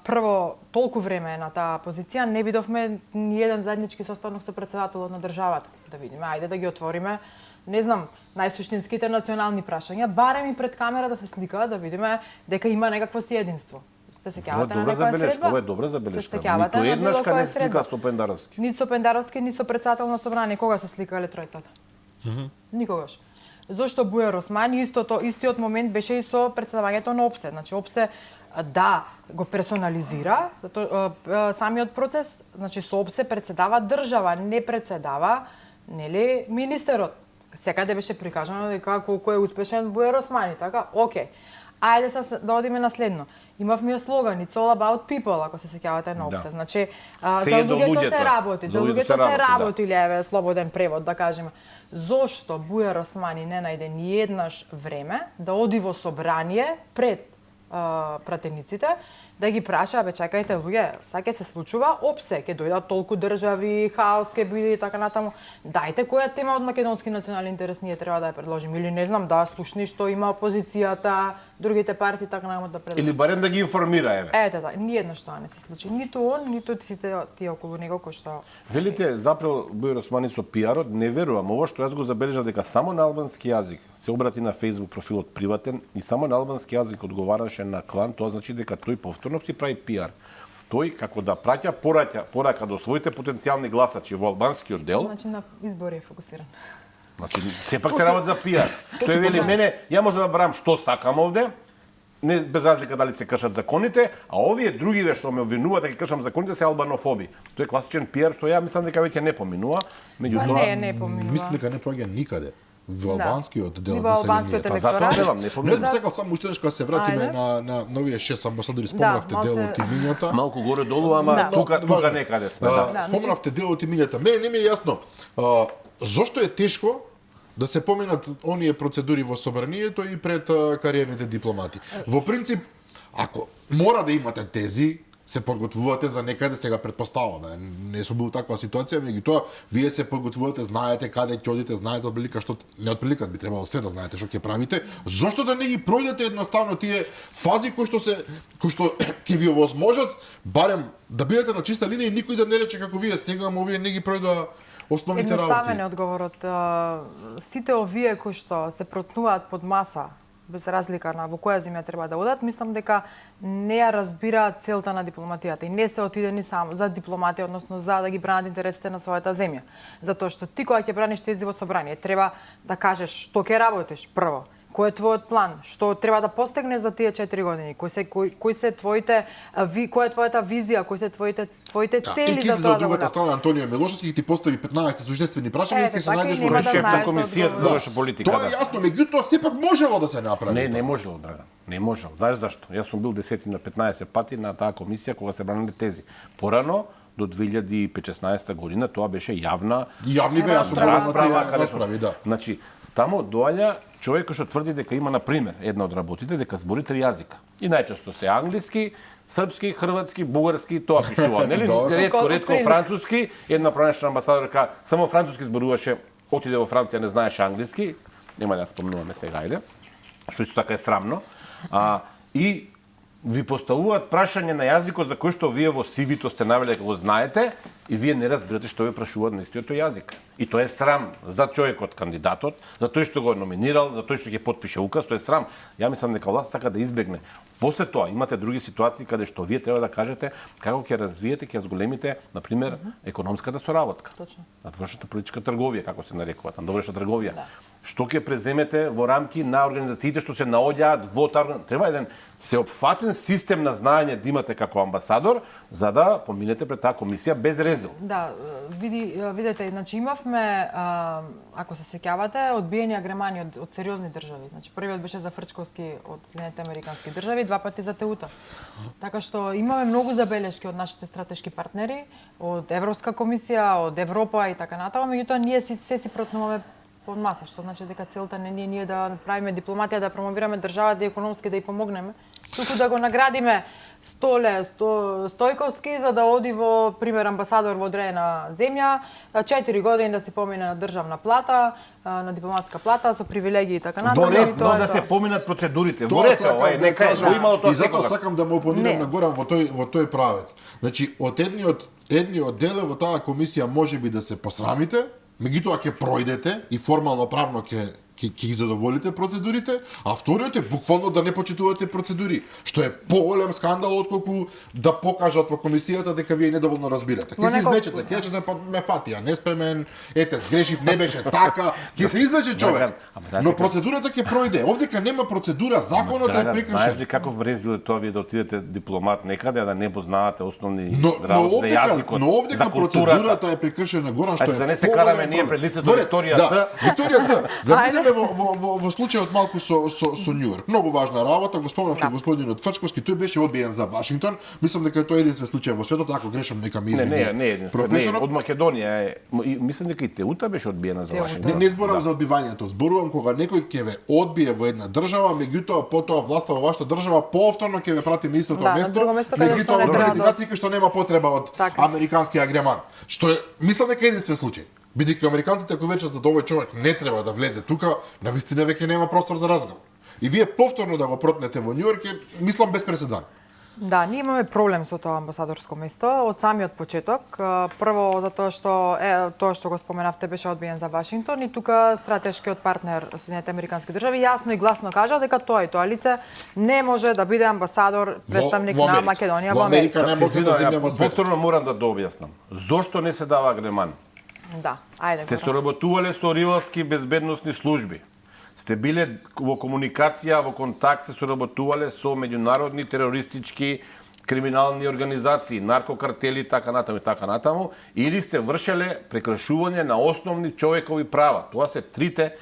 B: прво толку време на таа позиција не видовме ни еден заеднички состанок со председателот на државата. Да видиме, ајде да ги отвориме, не знам, најсуштинските национални прашања, барем и пред камера да се слика, да видиме дека има некакво си единство. Се сеќавате на некоја средба?
C: Ова е добра забелешка.
B: Се сеќавате
C: Никој
B: на
C: еднашка
B: било
C: не
B: која
C: се слика
B: средба?
C: со Пендаровски.
B: Ни со Пендаровски, ни со председател на собрание, кога се сликале тројцата? Никогаш. Зошто Бујар Османи истиот момент беше и со председавањето на ОПСЕ. Значи ОПСЕ да го персонализира самиот процес, значи со ОПСЕ председава држава, не председава нели министерот. Секаде беше прикажано дека колку е успешен Бујар Османи, така? Океј. Ајде да одиме на следно. Имавме ја слоган It's all about people, ако се сеќавате на опце.
C: Да.
B: Значи,
C: Се
B: за
C: е до
B: луѓето
C: луѓето.
B: се работи, за
C: За луѓето
B: луѓето
C: се
B: се
C: работи,
B: работи, еве слободен превод да кажеме. Зошто Бујар Османи не најде ни еднаш време да оди во собрание пред пратениците, да ги праша, бе чекајте луѓе, сега ќе се случува опсе, ќе дојдат толку држави, хаос ќе биде и така натаму. Дајте која тема од македонски национален интерес ние треба да ја предложиме или не знам, да слушни што има опозицијата, другите партии така намат да предложат.
C: Или барем да ги информира, еве.
B: Ете да, ниеднаш тоа не се случи. Ниту он, ниту сите тие околу него кои што
C: Велите, запрел Бујар Османи со пиарот, не верувам. Ова што јас го забележав дека само на албански јазик се обрати на Facebook профилот приватен и само на албански јазик одговараше на клан, тоа значи дека тој повторно си прави пиар. Тој како да праќа порака до своите потенцијални гласачи во албанскиот дел,
B: значи на избори е фокусиран.
C: значи сепак се работи за пиар. Тој вели мене, ја можам да барам што сакам овде, не без разлика дали се кршат законите, а овие другиве што ме обвинуваат дека кршам законите се албанофоби. Тоа е класичен пиар што ја мислам дека веќе не поминува, меѓутоа
B: не поминува.
A: Мислам дека не проаѓа никаде во албанскиот дел
B: И
A: од
B: во албанскиот
A: населението.
C: Па затоа
B: електорат.
C: велам, не
A: Не
C: поминува.
A: би сакал само уште кога се вратиме
B: Ајде.
A: на овие 6 амбасадори, спомнавте
B: малце-
A: дел од имињата.
C: Малку горе долу, ама
B: Да.
C: тука
A: Важно.
C: некаде сме. Да.
A: Спомнавте дел од имињата. Мене не ми е јасно зошто е тешко да се поминат оние процедури во собранието и пред кариерните дипломати. Во принцип, ако мора да имате тези, се подготвувате за некаде, сега предпоставаме. Не сум бил таква ситуација, меѓутоа вие се подготвувате, знаете каде ќе одите, знаете отприлика што не отприлика би требало се да знаете што ќе правите. Зошто да не ги пројдете едноставно тие фази кои што ќе ви овозможат барем да бидете на чиста линија и никој да не рече како вие сега, ама овие не ги пројдоа основните
B: Едноставен е
A: работи.
B: одговорот. Сите овие кои што се протнуваат под маса, без разлика на во која земја треба да одат, мислам дека не ја разбираат целта на дипломатијата и не се отидени само за дипломатија, односно за да ги бранат интересите на својата земја. Затоа што ти кога ќе браниш тези во собрание, треба да кажеш што ќе работиш прво. Кој е твојот план? Што треба да постигнеш за тие 4 години? Кои се твоите која е твојата визија, кои се твоите
A: Да,
B: цели
A: и
B: за
A: ќе за
B: тоа да го
A: другата
B: направиш?
A: страна Антонио Милошевски ќе ти постави 15 суштествени прашања и ќе се
B: така и
A: најдеш
B: нема
A: во
B: да
C: Шеф на
B: знаеш
C: комисијата
B: одговор.
C: за ваша политика.
A: Тоа е
C: да.
A: јасно, меѓутоа сепак можело да се направи.
C: Не можело, Драган. Не можело. Знаеш зашто? Јас сум бил 10 на 15 пати на таа комисија кога се бранеле тези. Порано, до 2016 година, тоа беше јавна
A: Јавни беа сум бил на
C: расправа,
A: тие
C: каде што...
A: расправи, да.
C: Значи, таму доаѓа човек кој што тврди дека има, на пример, една од работите, дека збори 3 јазика. И најчесто се англиски, српски, хрватски, бугарски, тоа пишува, нели?
A: Добро.
C: Ретко француски, една пранешна амбасадорка само француски зборуваше, отиде во Франција, не знаеше англиски, нема да спомнуваме сега, ајде, што исто така е срамно. И ви поставуваат прашање на јазикот за кој што вие во CV-то сте навели дека го знаете и вие не разбирате што ви прашуваат на истиот јазик. И тоа е срам за човекот, кандидатот, за тој што го е номинирал, за тој што ќе потпише указ, тоа е срам. Ја мислам дека власт сака да избегне. После тоа имате други ситуации каде што вие треба да кажете како ќе развиете, ќе зголемите, на пример, економската соработка.
B: Точно.
C: Надвршната политичка трговија, како се нарекува, надвршна трговија. Да. Што ќе преземете во рамки на организациите што се наоѓаат во таа, треба еден сеопфатен систем на знаење да имате како амбасадор за да поминете пред таа комисија без резил.
B: Да, видете, значи имавме, ако се сеќавате, одбиени агремани од сериозни држави. Значи првиот беше за Фрчковски од Соединетите американски држави, 2 пати за Теута. Така што имаме многу забелешки од нашите стратешки партнери, од Европска комисија, од Европа и така натаму, меѓутоа ние се си протнуваме под маса, што значи дека целта не е ние да правиме дипломатија, да промовираме државата и економски да ја помогнеме, туку да го наградиме Стојковски за да оди во пример амбасадор во одредена земја, 4 години да се помине на државна плата, на дипломатска плата со привилегии и така натаму.
C: Во ред, но да се поминат процедурите. Во
A: Тоа
C: ред,
A: сакам
C: ова
A: да
C: нека
A: кажам.
C: го имало тоа
A: И затоа
C: секогаш.
A: сакам да му опонирам
B: Не.
A: на Горан во тој правец. Значи, од едниот дел во таа комисија можеби да се посрамите, меѓутоа ќе пројдете и формално правно ќе ги задоволите процедурите, а вториот е буквално да не почитувате процедури, што е поголем скандал отколку да покажат во комисијата дека вие недоволно разбирате. Ќе се излечете, ќе речете па ме фатија, неспремен, ете сгрешив, не беше така, ќе се излече човек. Но процедурата ќе пројде. Овдека нема процедура, законот е
C: Драган, знаеш
A: прекршен.
C: ли како врезиле тоа вие да отидете дипломат некаде, а да не познавате основни
A: Но
C: работи за јазикот,
A: овдека
C: за културата?
A: процедурата е прекршена, Горан, што
C: Ајде
A: е
C: да не се
A: поголем
C: караме ние
A: проблем.
C: пред лицето
A: Добре,
C: Викторијата.
A: Да, Викторијата. Замислете идеме во случајот малку со Њујорк. Многу важна работа, го спомнавте господинот Фрчковски, тој беше одбиен за Вашингтон. Мислам дека тој е единствен случај во светот, ако грешам нека ми извини.
C: Не единствен. Не, од Македонија е. Мислам дека и Теута беше одбиена за Вашингтон.
A: Не зборам за одбивањето, зборувам кога некој ќе ве одбие во една држава, меѓутоа потоа власта во вашата држава повторно ќе ве прати на истото место, меѓутоа во кандидатски што нема потреба од американски агреман. Што е, мислам дека е единствен случај. Бидејќи американците ако вечат за овој човек не треба да влезе тука, навистина веќе нема простор за разговор. И вие повторно да го протнете во Њујорк, мислам без преседан.
B: Да, ние имаме проблем со тоа амбасадорско место од самиот почеток. Прво затоа што тоа што го споменавте беше одбиен за Вашингтон и тука стратешкиот партнер Соединетите американски држави јасно и гласно кажа дека тоа и тоа лице не може да биде амбасадор, представник на Македонија во Америка.
C: Повторно морам да дообјаснам. Зошто не се дава агреман?
B: Да, ајде.
C: Сте соработувале со ривалски безбедносни служби. Сте биле во комуникација, во контакт, се соработувале со меѓународни терористички криминални организации, наркокартели, така натаму, или сте вршеле прекршување на основни човекови права. Тоа се трите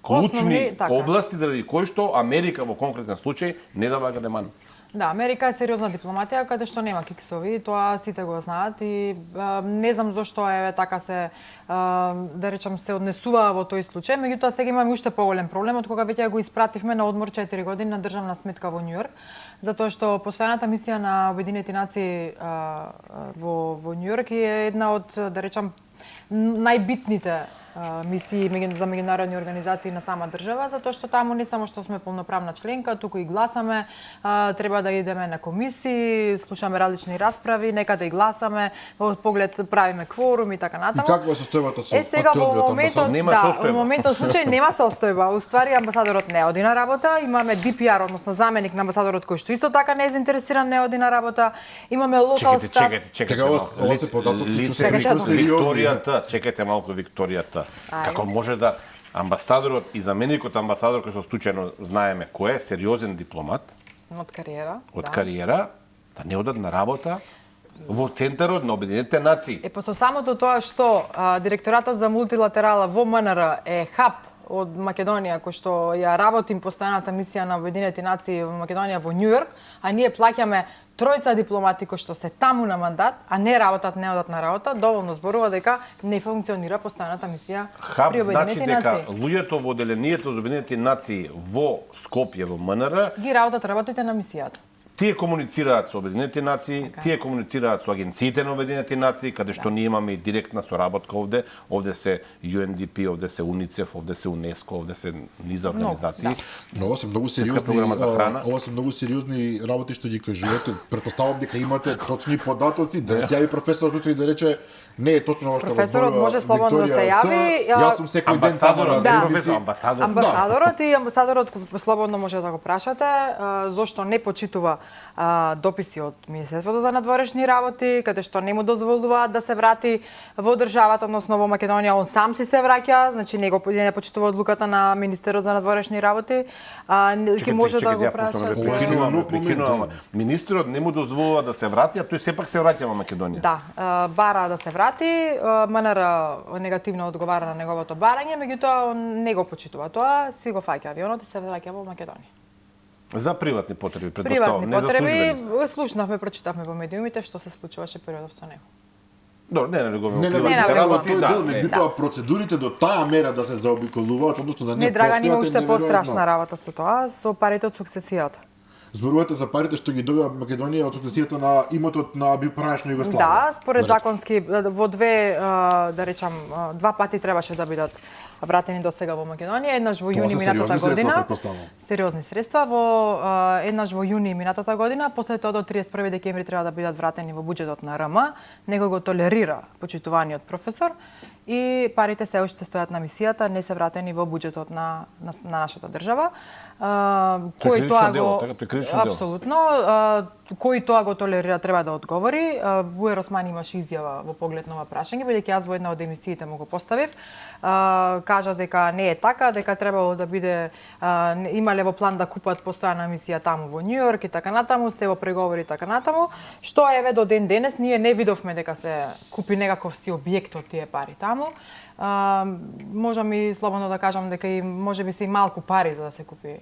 C: клучни области заради кои што Америка во конкретен случај не дава агреман.
B: Да, Америка е сериозна дипломатија каде што нема киксови, тоа сите го знаат и не знам зошто така се да речам се однесува во тој случај, меѓутоа сега имаме уште поголем проблем од кога веќе го испративме на одмор 4 години на државна сметка во Њујорк, затоа што постојаната мисија на Обединети нации во Њујорк е една од да речам најбитните мисии за меѓународни организации на сама држава, затоа што таму не само што сме полноправна членка, туку и гласаме, треба да идеме на комисии, слушаме различни расправи, некаде и гласаме, во поглед правиме кворум и така натаму.
A: И каква е состојбата со
B: актуелниот амбасадор? Нема состојба. Во моментот случај нема состојба. Уствари амбасадорот не оди на работа, имаме DPR, односно заменик на амбасадорот кој што исто така не е заинтересиран, не оди на работа. Имаме локал став.
C: Чекајте малку Викторијата. Како може да амбасадорот и заменикот амбасадор кој со случајно знаеме кој е сериозен дипломат
B: од
C: кариера да не одат на работа во центарот на Обединетите нации.
B: По со самото тоа што директоратот за мултилатерала во МНР е хаб од Македонија кој што ја работим постојаната мисија на Обединети нации во Македонија во Њујорк, а ние плаќаме тројца дипломати кои што се таму на мандат, а не работат, не одат на работа, доволно зборува дека не функционира постојаната мисија при Обединети
C: нации. Хаб значи дека луѓето во одделението за Обединети нации во Скопје во МНР
B: ги работите на мисијата.
C: Тие комуницираат со Обединети нации, тие комуницираат со агенциите на Обединети нации, каде што ние имаме и директна соработка овде. Овде се UNDP, овде се УНИЦЕФ, овде се УНЕСКО, овде се низа организации.
A: Но ова се многу сериозни
C: програма за храна.
A: Ова се многу сериозни работи што ги кажувате. Претпоставам дека имате точни податоци, да се јави професорот утре и да рече не е точно ова што
B: професорот може слободно да се јави.
A: Јас сум секој ден таму на седмици.
B: Амбасадорот и амбасадорот слободно може да го прашате зошто не почитува дописи од Министерството за надворешни работи, каде што не му дозволуваат да се врати во државата, односно во Македонија, он сам си се враќа, значи не почитува одлуката на Министерот за надворешни работи. Ќе може да го праша.
C: Министерот не му дозволува да се врати, а тој сепак се враќа во Македонија.
B: Да, бара да се врати, МНР негативно одговара на неговото барање, меѓутоа он не го почитува тоа, си го фаќа авионот и се враќа во Македонија.
C: За приватни потреби, предпоставам, не за
B: службени. Слушнавме, прочитавме во медиумите што се случуваше периодов со него.
C: Добро, не говориме приватните работи,
A: меѓутоа процедурите до таа мера да се заобиколуваат, односно да не постојат.
B: Не, Драган има уште пострашна работа со тоа, со парите од сукцесијата.
A: Зборувате за парите што ги добива Македонија од сукцесијата на имотот на пранешна Југославија.
B: Да, според законски во два пати требаше да бидат вратени до сега во Македонија, еднаш во јуни минатата година. Сериозни средства еднаш во јуни минатата година, после тоа до 31 декември треба да бидат вратени во буџетот на РМ. Него го толерира почитуваниот професор и парите се уште стојат на мисијата, не се вратени во буџетот на нашата држава.
C: Кој тоа го апсолутно
B: кој тоа го толерира треба да одговори. Буер Османи имаше изјава во поглед на ова прашање, бидејќи јас во една од емисиите му го поставив. Кажа дека не е така, дека требало да биде имале во план да купат постојана емисија таму во Њу Јорк и така натаму, сте во преговори и така натаму, што еве до ден денес ние не видовме дека се купи некаков си објект од тие пари таму. Можам и слободно да кажам дека и можеби се и малку пари за да се купи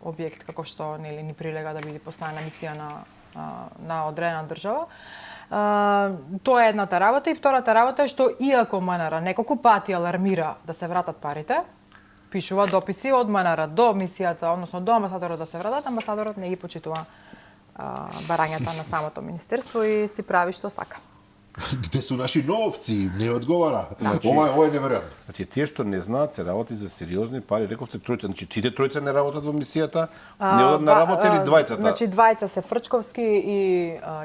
B: објект како што нели ни прилега да биде постојана емисија на одредена држава. Тоа е едната работа и втората работа е што иако МНР неколку пати алармира да се вратат парите, пишува дописи од МНР до мисијата, односно до амбасадорот да се вратат, амбасадорот не ги почитува барањата на самото министерство и си прави што сака.
A: Где су наши новци? Не одговара. Ова е неверојатно.
C: Значи, тие што не знаат се работи за сериозни пари. Рековте тројца, значи сите тројца не работат во мисијата, не одат на работа или двајцата?
B: Значи двајца се Фрчковски и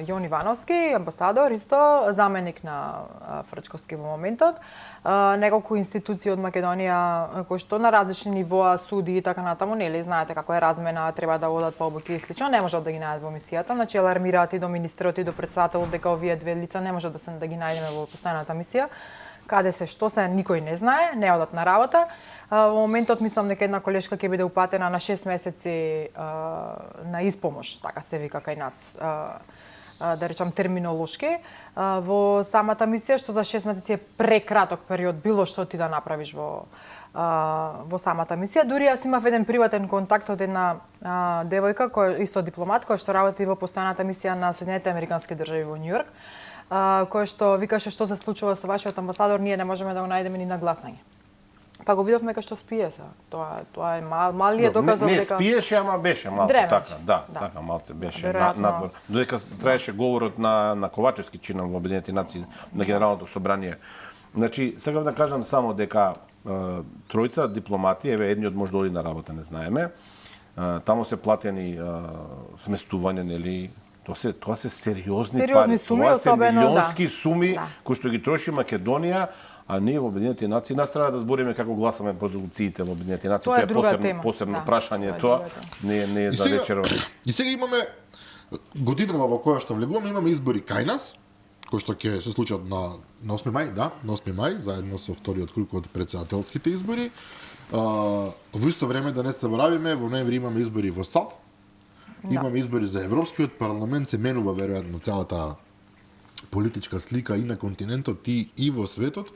B: Јон Ивановски, амбасадор исто, заменик на Фрчковски во моментот. Неколку институции од Македонија кои што на различни нивоа, суди и така натаму, нели знаете како е размена, треба да одат по обуки и слично, не можат да ги најдат во мисијата, значи алармираат и до министерот и до претседателот дека овие две лица не можат да ги најдеме во постојаната мисија. Каде се, што се, никој не знае, не одат на работа. Во моментот мислам дека една колешка ќе биде упатена на 6 месеци на испомош, така се вика кај нас, да речам терминолошки, во самата мисија, што за 6 месеци е прекраток период било што ти да направиш во самата мисија. Дури јас имав еден приватен контакт од една девојка која исто дипломат која што работи во постојаната мисија на Соединетите Американски држави во Њу Јорк, која што викаше што се случува со вашиот амбасадор, ние не можеме да го најдеме ни на гласање. Па го видовме што спие се. Тоа е малиот доказ дека
C: не спиеше, ама беше малку
B: дремеш.
C: така, така малце беше надвор. Додека траеше говорот на Ковачевски чинам во Обединетите нации на Генералното собрание. Значи, сакам да кажам само дека тројца дипломати, еве едниот може да оди на работа, не знаеме. Таму се платени сместување, нели, тоа се сериозни пари.
B: Суми,
C: тоа се
B: особено,
C: милионски суми кои што ги троши Македонија, а ние во Обединетите нации нас треба да збориме како гласаме по резолуциите во Обединетите нации.
B: Тоа е
C: посебно прашање, тоа не е за вечерва.
A: И сега имаме годинава во која што влегуваме, имаме избори кај нас, кои што ќе се случат на 8 мај, на 8 мај, заедно со вториот круг од претседателските избори. Во исто време да не се заборавиме, во ноември имаме избори во САД. Имаме избори за Европскиот парламент, се менува веројатно целата политичка слика и на континентот и во светот,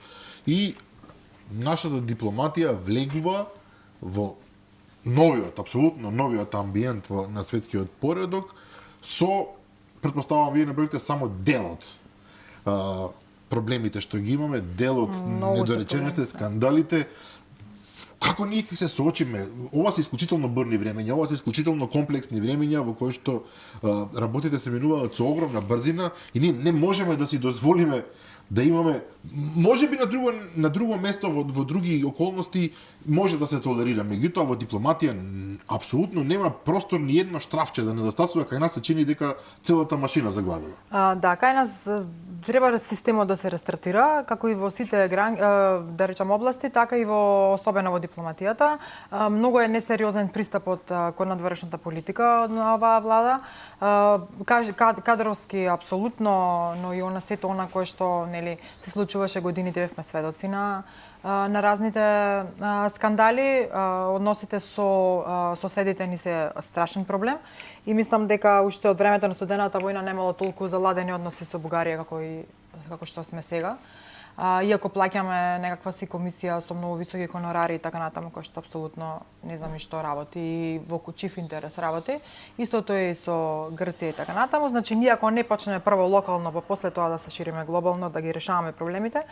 A: и нашата дипломатија влегува во новиот, апсолутно новиот амбиент на светскиот поредок со, претпоставувам, вие наброите само дел од проблемите што ги имаме, дел од недоречените, скандалите. Како ние ќе се соочиме? Ова се исклучително бурни времења, ова се исклучително комплексни времења во кои што работите се минуваат со огромна брзина и ние не можеме да си дозволиме да имаме, можеби на друго место во други околности може да се толерира, меѓутоа во дипломатија апсолутно нема простор ни едно штрафче да недостасува, кај нас се чини дека целата машина заглавила.
B: Да, кај нас треба системот да се рестартира, како и во сите да речам области, така и особено во дипломатијата. Многу е несериозен пристапот кон надворешната политика на оваа влада. Кадровски апсолутно, но и сето она кое што нели се случуваше годините, бевме сведоци на разните скандали. Односите со соседите ни се страшен проблем и мислам дека уште од времето на студената војна немало толку заладени односи со Бугарија како што сме сега. Иако плаќаме некаква си комисија со многу високи хонорари и така натаму, кој што апсолутно не знам и што работи и во чив интерес работи. Истото е и со Грција и така натаму. Значи, ние ако не почнеме прво локално, па после тоа да се шириме глобално, да ги решаваме проблемите,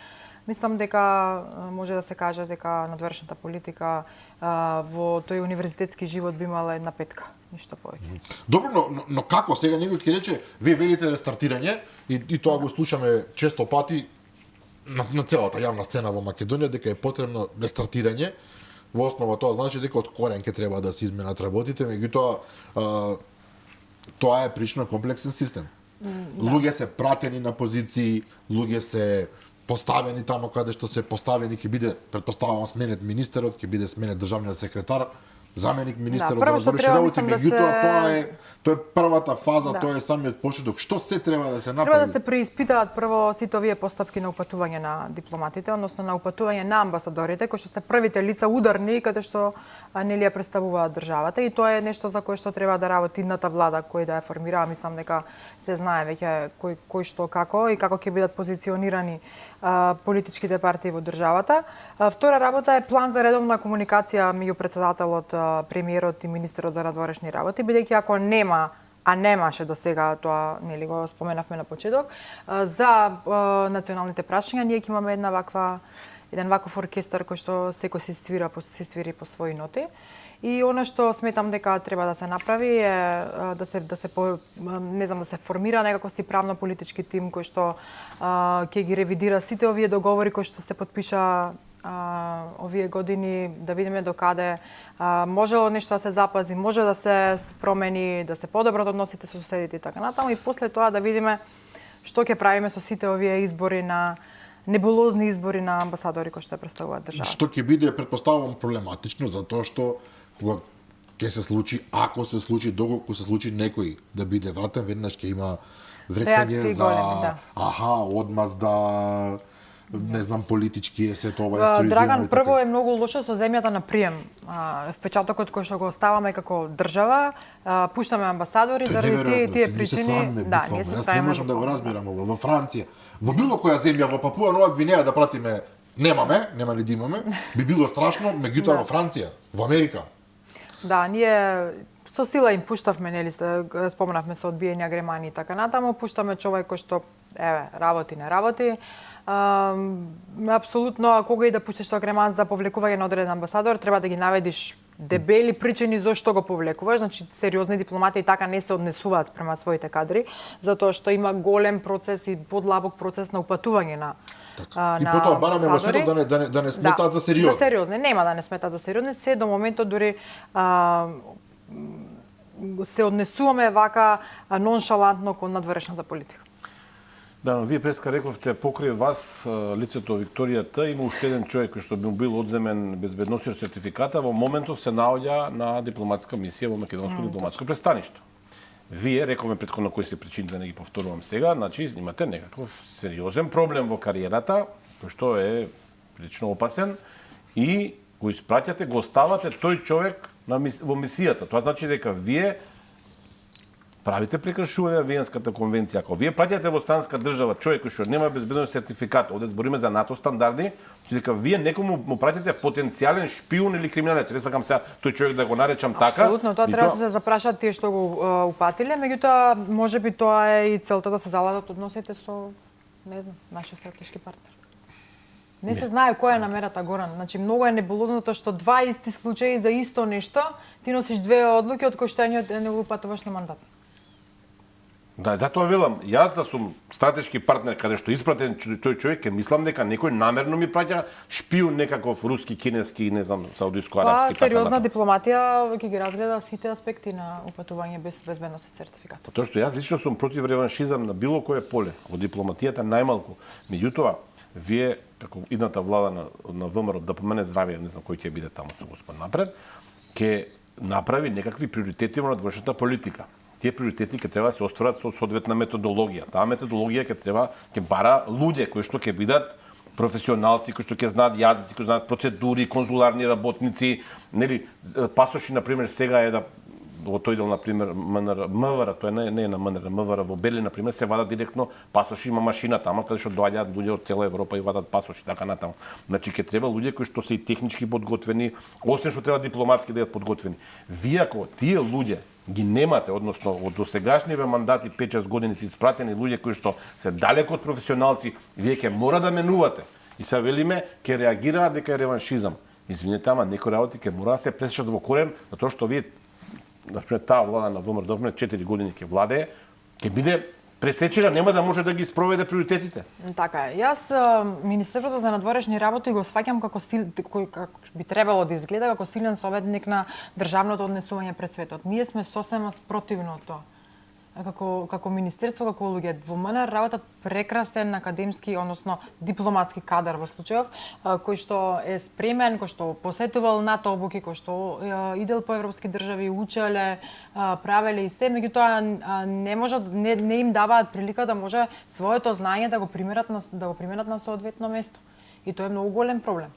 B: мислам дека може да се каже дека надворешната политика во тој универзитетски живот би имала една петка, ништо повеќе.
A: Добро, но како сега некој ќе рече, вие велите рестартирање и тоа го слушаме често пати на целата јавна сцена во Македонија дека е потребно рестартирање. Во основа тоа значи дека од корен ќе треба да се изменат работите, меѓутоа тоа е прилично комплексен систем. Луѓе се пратени на позиции, луѓе се поставени таму каде што се поставени, ќе биде, претпоставувам, сменет министерот, ќе биде сменет државниот секретар. заменик министерот
B: прво
A: за
B: што
A: надворешни
B: треба,
A: работи,
B: мислам, да
A: меѓутоа тоа е првата фаза,
B: Да.
A: тоа е самиот почеток. Што се треба да се направи?
B: Треба да се преиспитаат прво сите овие постапки на упатување на дипломатите, односно на упатување на амбасадорите, кои што се првите лица ударни каде што нели ја представуваат државата, и тоа е нешто за кое што треба да работи идната влада кој да ја формира. Мислам дека се знае веќе кој што како и како ќе бидат позиционирани политичките партии во државата. Втора работа е план за редовна комуникација меѓу председателот, премиерот и министерот за надворешни работи, бидејќи ако нема, а немаше до сега, тоа нели го споменавме на почеток, за националните прашања, ние ќе имаме еден ваков оркестар кој што секој се свири по своји ноти. И она што сметам дека треба да се направи е да се формира некако правно-политички тим кој што ќе ги ревидира сите овие договори кои што се потпиша овие години, да видиме докаде можело нешто да се запази, може да се промени, да се подобрат односите со соседите и така натаму, и после тоа да видиме што ќе правиме со сите овие избори на небулозни избори на амбасадори кои што ја представуваат државата.
A: Што ќе биде, претпоставувам, проблематично, затоа што кога ќе се случи, ако се случи, доколку се случи некој да биде вратен, веднаш ќе има врескање за
B: големи, да.
A: одмазда, не знам, политички е сето ова историзирано.
B: Драган, прво е многу лошо со земјата на прием. Впечатокот кој што го оставаме како држава, пуштаме амбасадори заради тие причини. Да, ние се
A: срамиме. Јас не
B: срамиме.
A: можам да го разбирам ова. Во Франција, во било која земја, во Папуа Нова Гвинеја да пратиме, нема ли да имаме, би било страшно, меѓутоа во Франција, во Америка.
B: Да, ние со сила им пуштавме, нели, спомнавме со одбиења Гремани и така натаму, пуштаме човек кој што, работи, не работи. Апсолутно, кога и да пуштиш со Греман за повлекување на одреден амбасадор, треба да ги наведиш дебели причини зошто го повлекуваш, значи сериозни дипломати и така не се однесуваат према своите кадри, затоа што има голем процес и подлабок процес на упатување на
A: И потоа бараме во светот да не сметаат за сериозни.
B: За сериозни, нема да не сметаат за сериозни, се до моментот дури се однесуваме вака ноншалантно кон надворешната политика.
C: Да, но вие преска рековте покрај вас лицето Викторија Т има уште еден човек кој што би бил одземен безбедносен сертификата, во моментов се наоѓа на дипломатска мисија во Македонско дипломатско престаниште. Вие, рековме претходно кои се причини, да не ги повторувам сега, значи имате некаков сериозен проблем во кариерата, кој што е прилично опасен, и го испраќате, го оставате тој човек во мисијата. Тоа значи дека вие правите прекршување на Виенската конвенција. Ако вие праќате во странска држава човек кој што нема безбедносен сертификат, овде збориме за НАТО стандарди, дека вие некому му праќате потенцијален шпион или криминалец. Не сакам сега тој човек да го наречам така.
B: Апсолутно, тоа треба да се запрашаат тие што го упатиле, меѓутоа можеби тоа е и целта да се заладат односите со, не знам, нашиот стратешки партнер. Не се знае која е намерата, Горан. Значи, многу е небулозното што два исти случаи за исто нешто, ти носиш две одлуки од кои што не го упатуваш на мандат.
C: Да, затоа велам, јас да сум стратешки партнер каде што испратен тој човек, ќе мислам дека некој намерно ми праќа шпион некаков руски, кинески, не знам, саудиско-арапски, така
B: сериозна дипломатија ќе ги разгледа сите аспекти на упатување без безбедносен сертификат.
C: Тоа што јас лично сум против реваншизам на било кое поле, во дипломатијата најмалку. Меѓутоа, вие како идната влада на ВМРО, да помене здравје, не знам кој ќе биде таму со господ напред, ќе направи некакви приоритети во надворешната политика. Тие приоритети ќе треба да се остварат со соодветна методологија. Таа методологија ќе бара луѓе кои што ќе бидат професионалци, кои што ќе знаат јазици, кои знаат процедури, конзуларни работници, нели, пасоши на пример сега е да во тој дел на пример МВР, тоа не е на МВР во Бели на пример се вадат директно пасоши, има машина таму каде што доаѓаат луѓе од цела Европа и вадат пасоши така натаму. Значи ќе треба луѓе кои што се и технички подготвени, освен што треба дипломатски да бидат подготвени. Вие ако тие луѓе ги немате, односно од досегашниве мандати 5-6 години се испратени луѓе кои што се далеку од професионалци, вие ќе мора да менувате. И се велиме ќе реагираат дека е реваншизам. Извинете, ама некои работи ќе мора да се пресечат во корен, затоа што вие например таа влада на ВМРО 4 години ќе владее, ќе биде пресечена, нема да може да ги спроведе приоритетите.
B: Така е. Јас Министерството за надворешни работи го сваќам како би требало да изгледа како силен советник на државното однесување пред светот. Ние сме сосема спротивно тоа. како министерство, како луѓе во МНР работат прекрасен академски, односно дипломатски кадар во случајов, кој што е спремен, кој што посетувал НАТО обуки, кој што идел по европски држави, учеле, правеле и се, меѓутоа не им даваат прилика да може своето знаење да го применат на соодветно место. И тоа е многу голем проблем.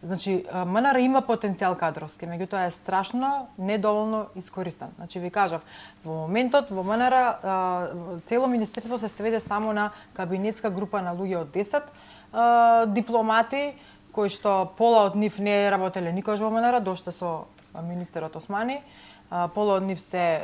B: Значи, МНР има потенцијал кадровски, меѓутоа е страшно недоволно искористен. Значи, ви кажав, во моментот во МНР цело министерство се сведе само на кабинетска група на луѓе од 10 дипломати, кои што пола од нив не работеле никош во МНР, доште со министерот Османи. Пола од нив се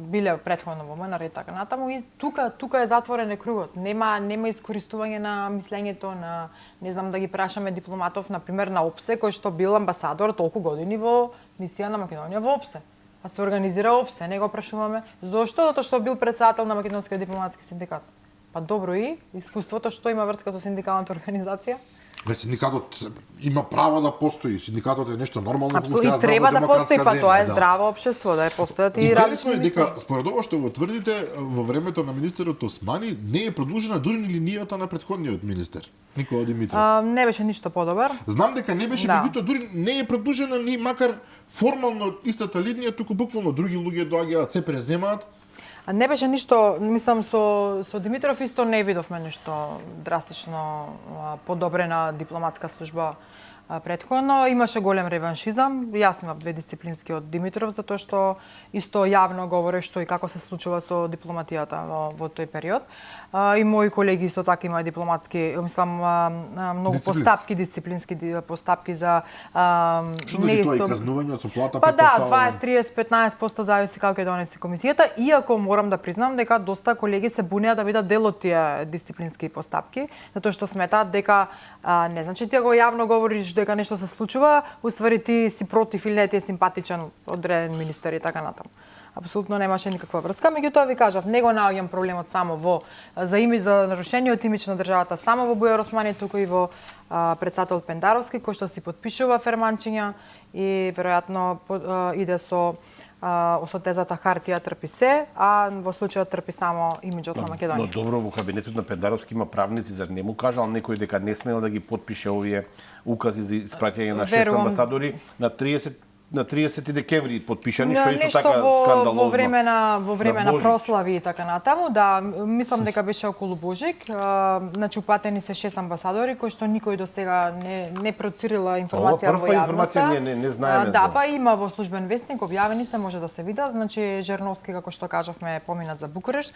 B: биле претходно во МНР и така натаму, и тука е затворен кругот. Нема искористување на мислењето на, не знам, да ги прашаме дипломатов, например на ОПСЕ, кој што бил амбасадор толку години во мисија на Македонија во ОПСЕ. А се организира ОПСЕ, не го прашуваме. Зошто? Затоа што бил председател на Македонскиот дипломатски синдикат. Па добро, и искуството што има врска со синдикалната организација?
A: Синдикатот има право да постои. Синдикатот е нешто нормално.
B: Апсолутно, треба да постои, па тоа е здраво општество, да постојат и различни
A: мисли. Дека според ова што го тврдите, во времето на министерот Османи не е продолжена дури ни линијата на претходниот министер Никола Димитров.
B: Не беше ништо подобар.
A: Знам дека не беше, меѓутоа дури не е продолжена ни макар формално истата линија, туку буквално други луѓе доаѓаат, се преземаат.
B: Не беше ништо, мислам, со Димитров исто не видовме нешто драстично подобрена дипломатска служба претходно. Имаше голем реваншизам. Јас имав 2 дисциплински од Димитров, затоа што исто јавно говоре што и како се случува со дипломатијата во тој период. И мои колеги исто така имаат дипломатски, мислам, многу постапки, дисциплински постапки за
A: што дојде тоа и казнување со плата
B: па да, 20, 30, 15% зависи како ќе донесе комисијата, иако морам да признам дека доста колеги се бунеа да бидат дел од тие дисциплински постапки, затоа што сметаат дека не значи ти го јавно говориш дека нешто се случува, уствари ти си против или не ти е симпатичен одреден министер и така натаму. Апсолутно немаше никаква врска, меѓутоа ви кажав, не го наоѓам проблемот само за нарушениот имидж на државата само во Бујар Османи, туку и во председател Пендаровски, кој што си подпишува ферманчиња и веројатно иде со тезата хартија трпи се, а во случајот трпи само имиджот на Македонија.
C: Но добро, во кабинетот на Пендаровски има правници, зар не му кажал некој дека не смел да ги подпише овие укази за испраќање на 6 амбасадори на 30 декември подпишани, што исто така скандалозно.
B: Во време на прослави и така натаму, да, мислам дека беше околу Божик. Значи упатени се 6 амбасадори кои што никој до сега не процирила информација во јавноста.
C: Прва информација не знаеме.
B: Да, па има во службен вестник, објавени се, може да се видат. Значи Жерновски, како што кажавме, поминат за Букурешт,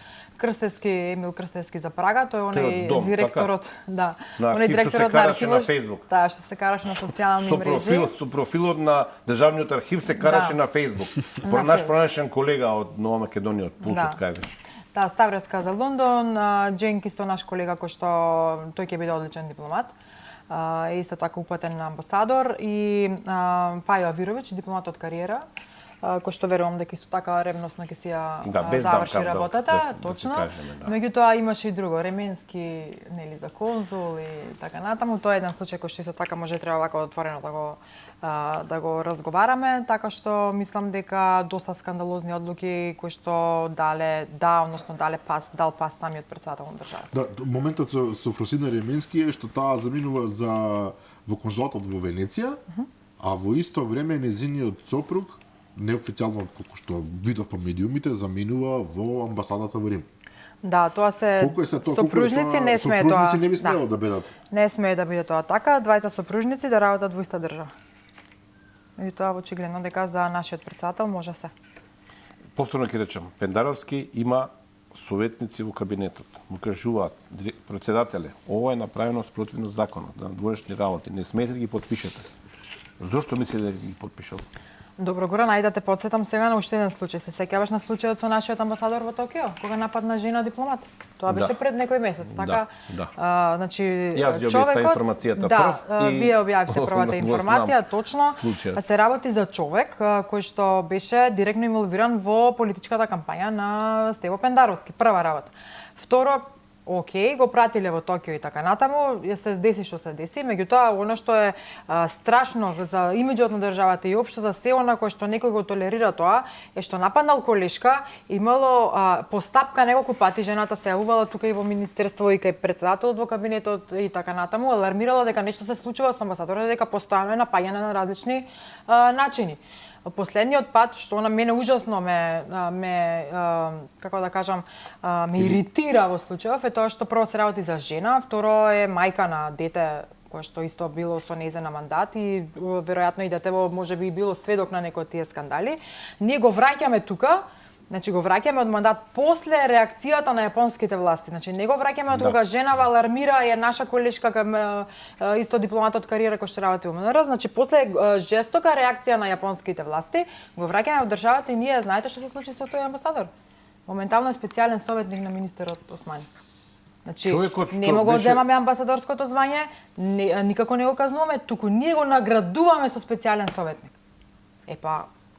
B: Емил Крстевски за Прага, тој е оној директорот, да,
C: оној директорот на архивот на Facebook.
B: Да, што се караше на социјални мрежи.
C: Со профилот на Државниот архив се караше на Facebook. Наш пронашен колега од Нова Македонија, од Пулсот, кај беше.
B: Да, Ставреска за Лондон, Дженк исто наш колега кој што тој ќе биде одличен дипломат. Исто така упатен на амбасадор и Пајо Авировиќ, дипломат од кариера, кој што верувам дека исто така ревносно ќе си ја заврши работата, точно. Меѓутоа имаше и друго, Ременски, нели, за конзул и така натаму. Тоа е еден случај кој што исто така може треба вака отворено да го разговараме, така што мислам дека доста скандалозни одлуки кои што дал пас самиот председател на државата.
A: Да, моментот со Фросина Ременски е што таа заминува во конзулатот во Венеција, а во исто време незиниот сопруг неофицијално, колку што видов по медиумите, заминува во амбасадата во Рим.
B: Да, тоа се сопружници, не смее тоа.
A: Сопружници не би смело да бидат.
B: Не смее да биде тоа така, двајца сопружници да работат во иста држава. И тоа очигледно дека за нашиот председател може се.
C: Повторно ќе речам, Пендаровски има советници во кабинетот. Му кажуваат, председателе, ова е направено спротивно законот за надворешни работи, не смеете да ги подпишете. Зошто мислите да ги подпишал?
B: Добро, Горан, ајде да те подсетам сега на уште еден случај. Се сеќаваш на случајот со нашиот амбасадор во Токио, кога нападна жена дипломат? Тоа беше пред некој месец, така? Значи,
C: јас ја објавив информацијата прв
B: и вие објавивте првата информација, точно. Се работи за човек кој што беше директно инволвиран во политичката кампања на Стево Пендаровски, прва работа. Второ, окей, го пратиле во Токио и така натаму, се деси што се деси, меѓутоа она што е страшно за имиџот на државата и општо за се она кој што некој го толерира тоа, е што нападнал колешка, имало постапка неколку пати, жената се јавувала тука и во министерство и кај председателот во кабинетот и така натаму, алармирала дека нешто се случува со амбасадорот, дека постојано е напаѓање на различни начини. Последниот пат што на мене ужасно ме како да кажам, ме иритира во случајов е тоа што прво се работи за жена, второ е мајка на дете кое што исто било со нејзин мандат и веројатно и детево можеби и било сведок на некои од тие скандали. Ние го враќаме тука. Значи го враќаме од мандат после реакцијата на јапонските власти. Значи не го враќаме од кога женава алармира е наша колешка кај исто дипломат од кариера кој што работи во МНР. Значи после жестока реакција на јапонските власти го враќаме од државата и ние знаете што се случи со тој амбасадор. Моментално е специјален советник на министерот Османи. Значи не го земаме амбасадорското звање, никако не го казнуваме, туку ние го наградуваме со специјален советник.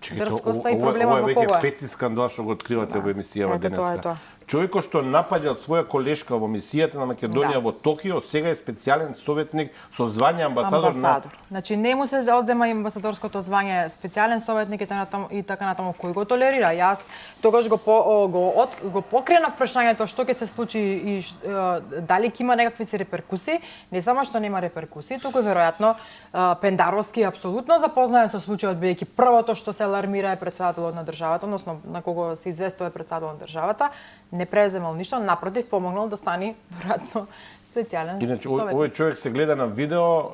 B: Дрскоста и проблемот во кого е?
C: Ова е веќе пети скандал што го откривате во емисијава денеска. Човекот што напаѓал своја колешка во мисијата на Македонија во Токио, сега е специјален советник со звање амбасадор на...
B: Значи не му се одзема амбасадорското звање, специјален советник и така натаму, кој го толерира. Јас тогаш го покренав прашањето што ќе се случи и дали ќе има некакви си реперкусии, не само што нема реперкусии, туку веројатно Пендаровски апсолутно запознаен со случајот, бидејќи првото што се алармира е председателот на државата, односно на кого се известува председателот на државата, не преземал ништо, напротив, помогнал да стане, веројатно, специјален
C: советник.
B: Овој
C: човек се гледа на видео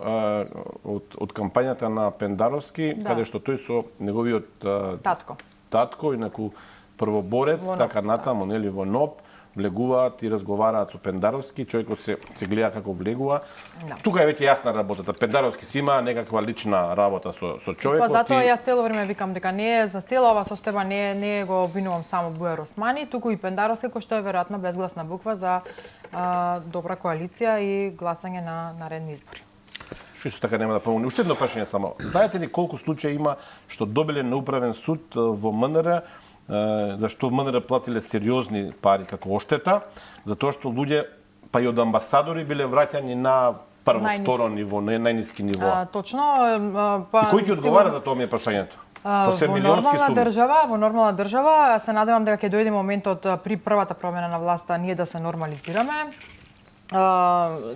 C: од кампањата на Пендаровски, каде што тој со неговиот татко, инаку првоборец, така натаму, нели, во НОП, влегуваат и разговараат со Пендаровски, човекот се гледа како влегува. Тука е веќе јасна работата. Пендаровски си има некаква лична работа со човекот.
B: Затоа јас цело време викам дека не е за цела ова состојба, не го обвинувам само Бујар Османи, туку и Пендаровски кој што е веројатно безгласна буква за добра коалиција и гласање на наредни избори.
C: Што исто така нема да помогне. Уште едно прашање само. Знаете ли колку случаи има што добиле на управен суд во МНР, зашто МНР платиле сериозни пари како оштета, затоа што луѓе, па и од амбасадори, биле враќани на прво, второ ниво, на најниски ниво.
B: Точно.
C: И кој ќе одговара за тоа ми е прашањето?
B: Во нормална држава, се надевам дека ќе дојде моментот при првата промена на власта ние да се нормализираме,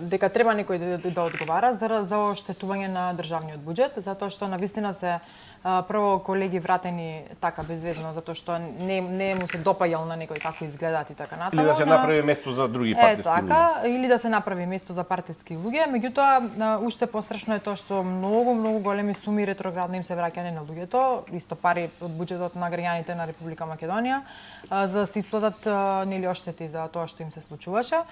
B: дека треба некој да одговара за оштетување на државниот буџет, затоа што навистина се прво колеги вратени така безвезно, затоа што не му се допаѓал на некој како изгледаат и така натаму.
C: Или да се направи место за други партиски луѓе.
B: Или да се направи место за партиски луѓе, меѓутоа уште пострашно е тоа што многу големи суми ретроградно им се враќање на луѓето, исто пари од буџетот на граѓаните на Република Македонија, за да се исплатат нели оштети за тоа што им се случуваше.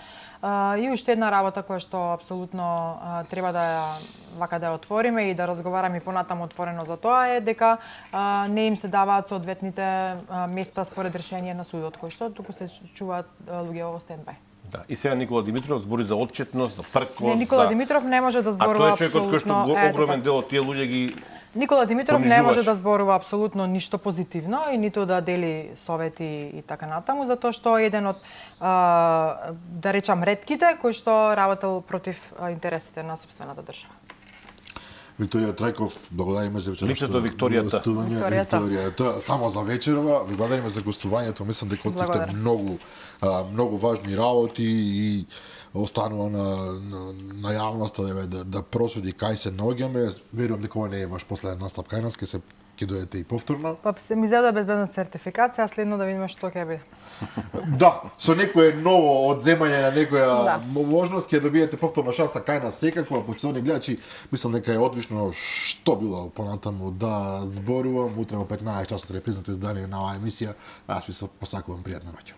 B: И уште една работа која што апсолутно треба да ја отвориме и да разговараме и понатаму отворено за тоа е дека не им се даваат соодветните места според решение на судот, кој што туку се чуваат луѓе во стендбај.
C: Да, и сега Никола Димитров збори за отчетност, за прквост.
B: Никола Димитров не може да зборува апсолутно.
C: А тој е човекот кој што огромен дел од тие луѓе ги
B: Никола Димитров не може да зборува апсолутно ништо позитивно и ниту да дели совети и така натаму, затоа што е еден од да речам ретките кој што работел против интересите на сопствената држава.
A: Викторија Трајков, благодариме за
C: вечерашното
A: Викторијата. Само за вечерва, ви благодариме за гостувањето. Мислам дека откривте многу важни работи и останува на јавноста да просуди кај се наоѓаме. Верувам дека ова не е ваш последен настап кај нас, ќе дојдете и повторно.
B: Па се ми зеда безбедна сертификација, следно да видиме што ќе биде.
A: Да, со некое ново одземање на некоја можност ќе добиете повторно шанса кај нас секако, почитувани гледачи. Мислам дека е одлично што било понатаму да зборувам. Утре во 15 часот репризното издание на оваа емисија. Аз ви се посакувам пријатна ноќ.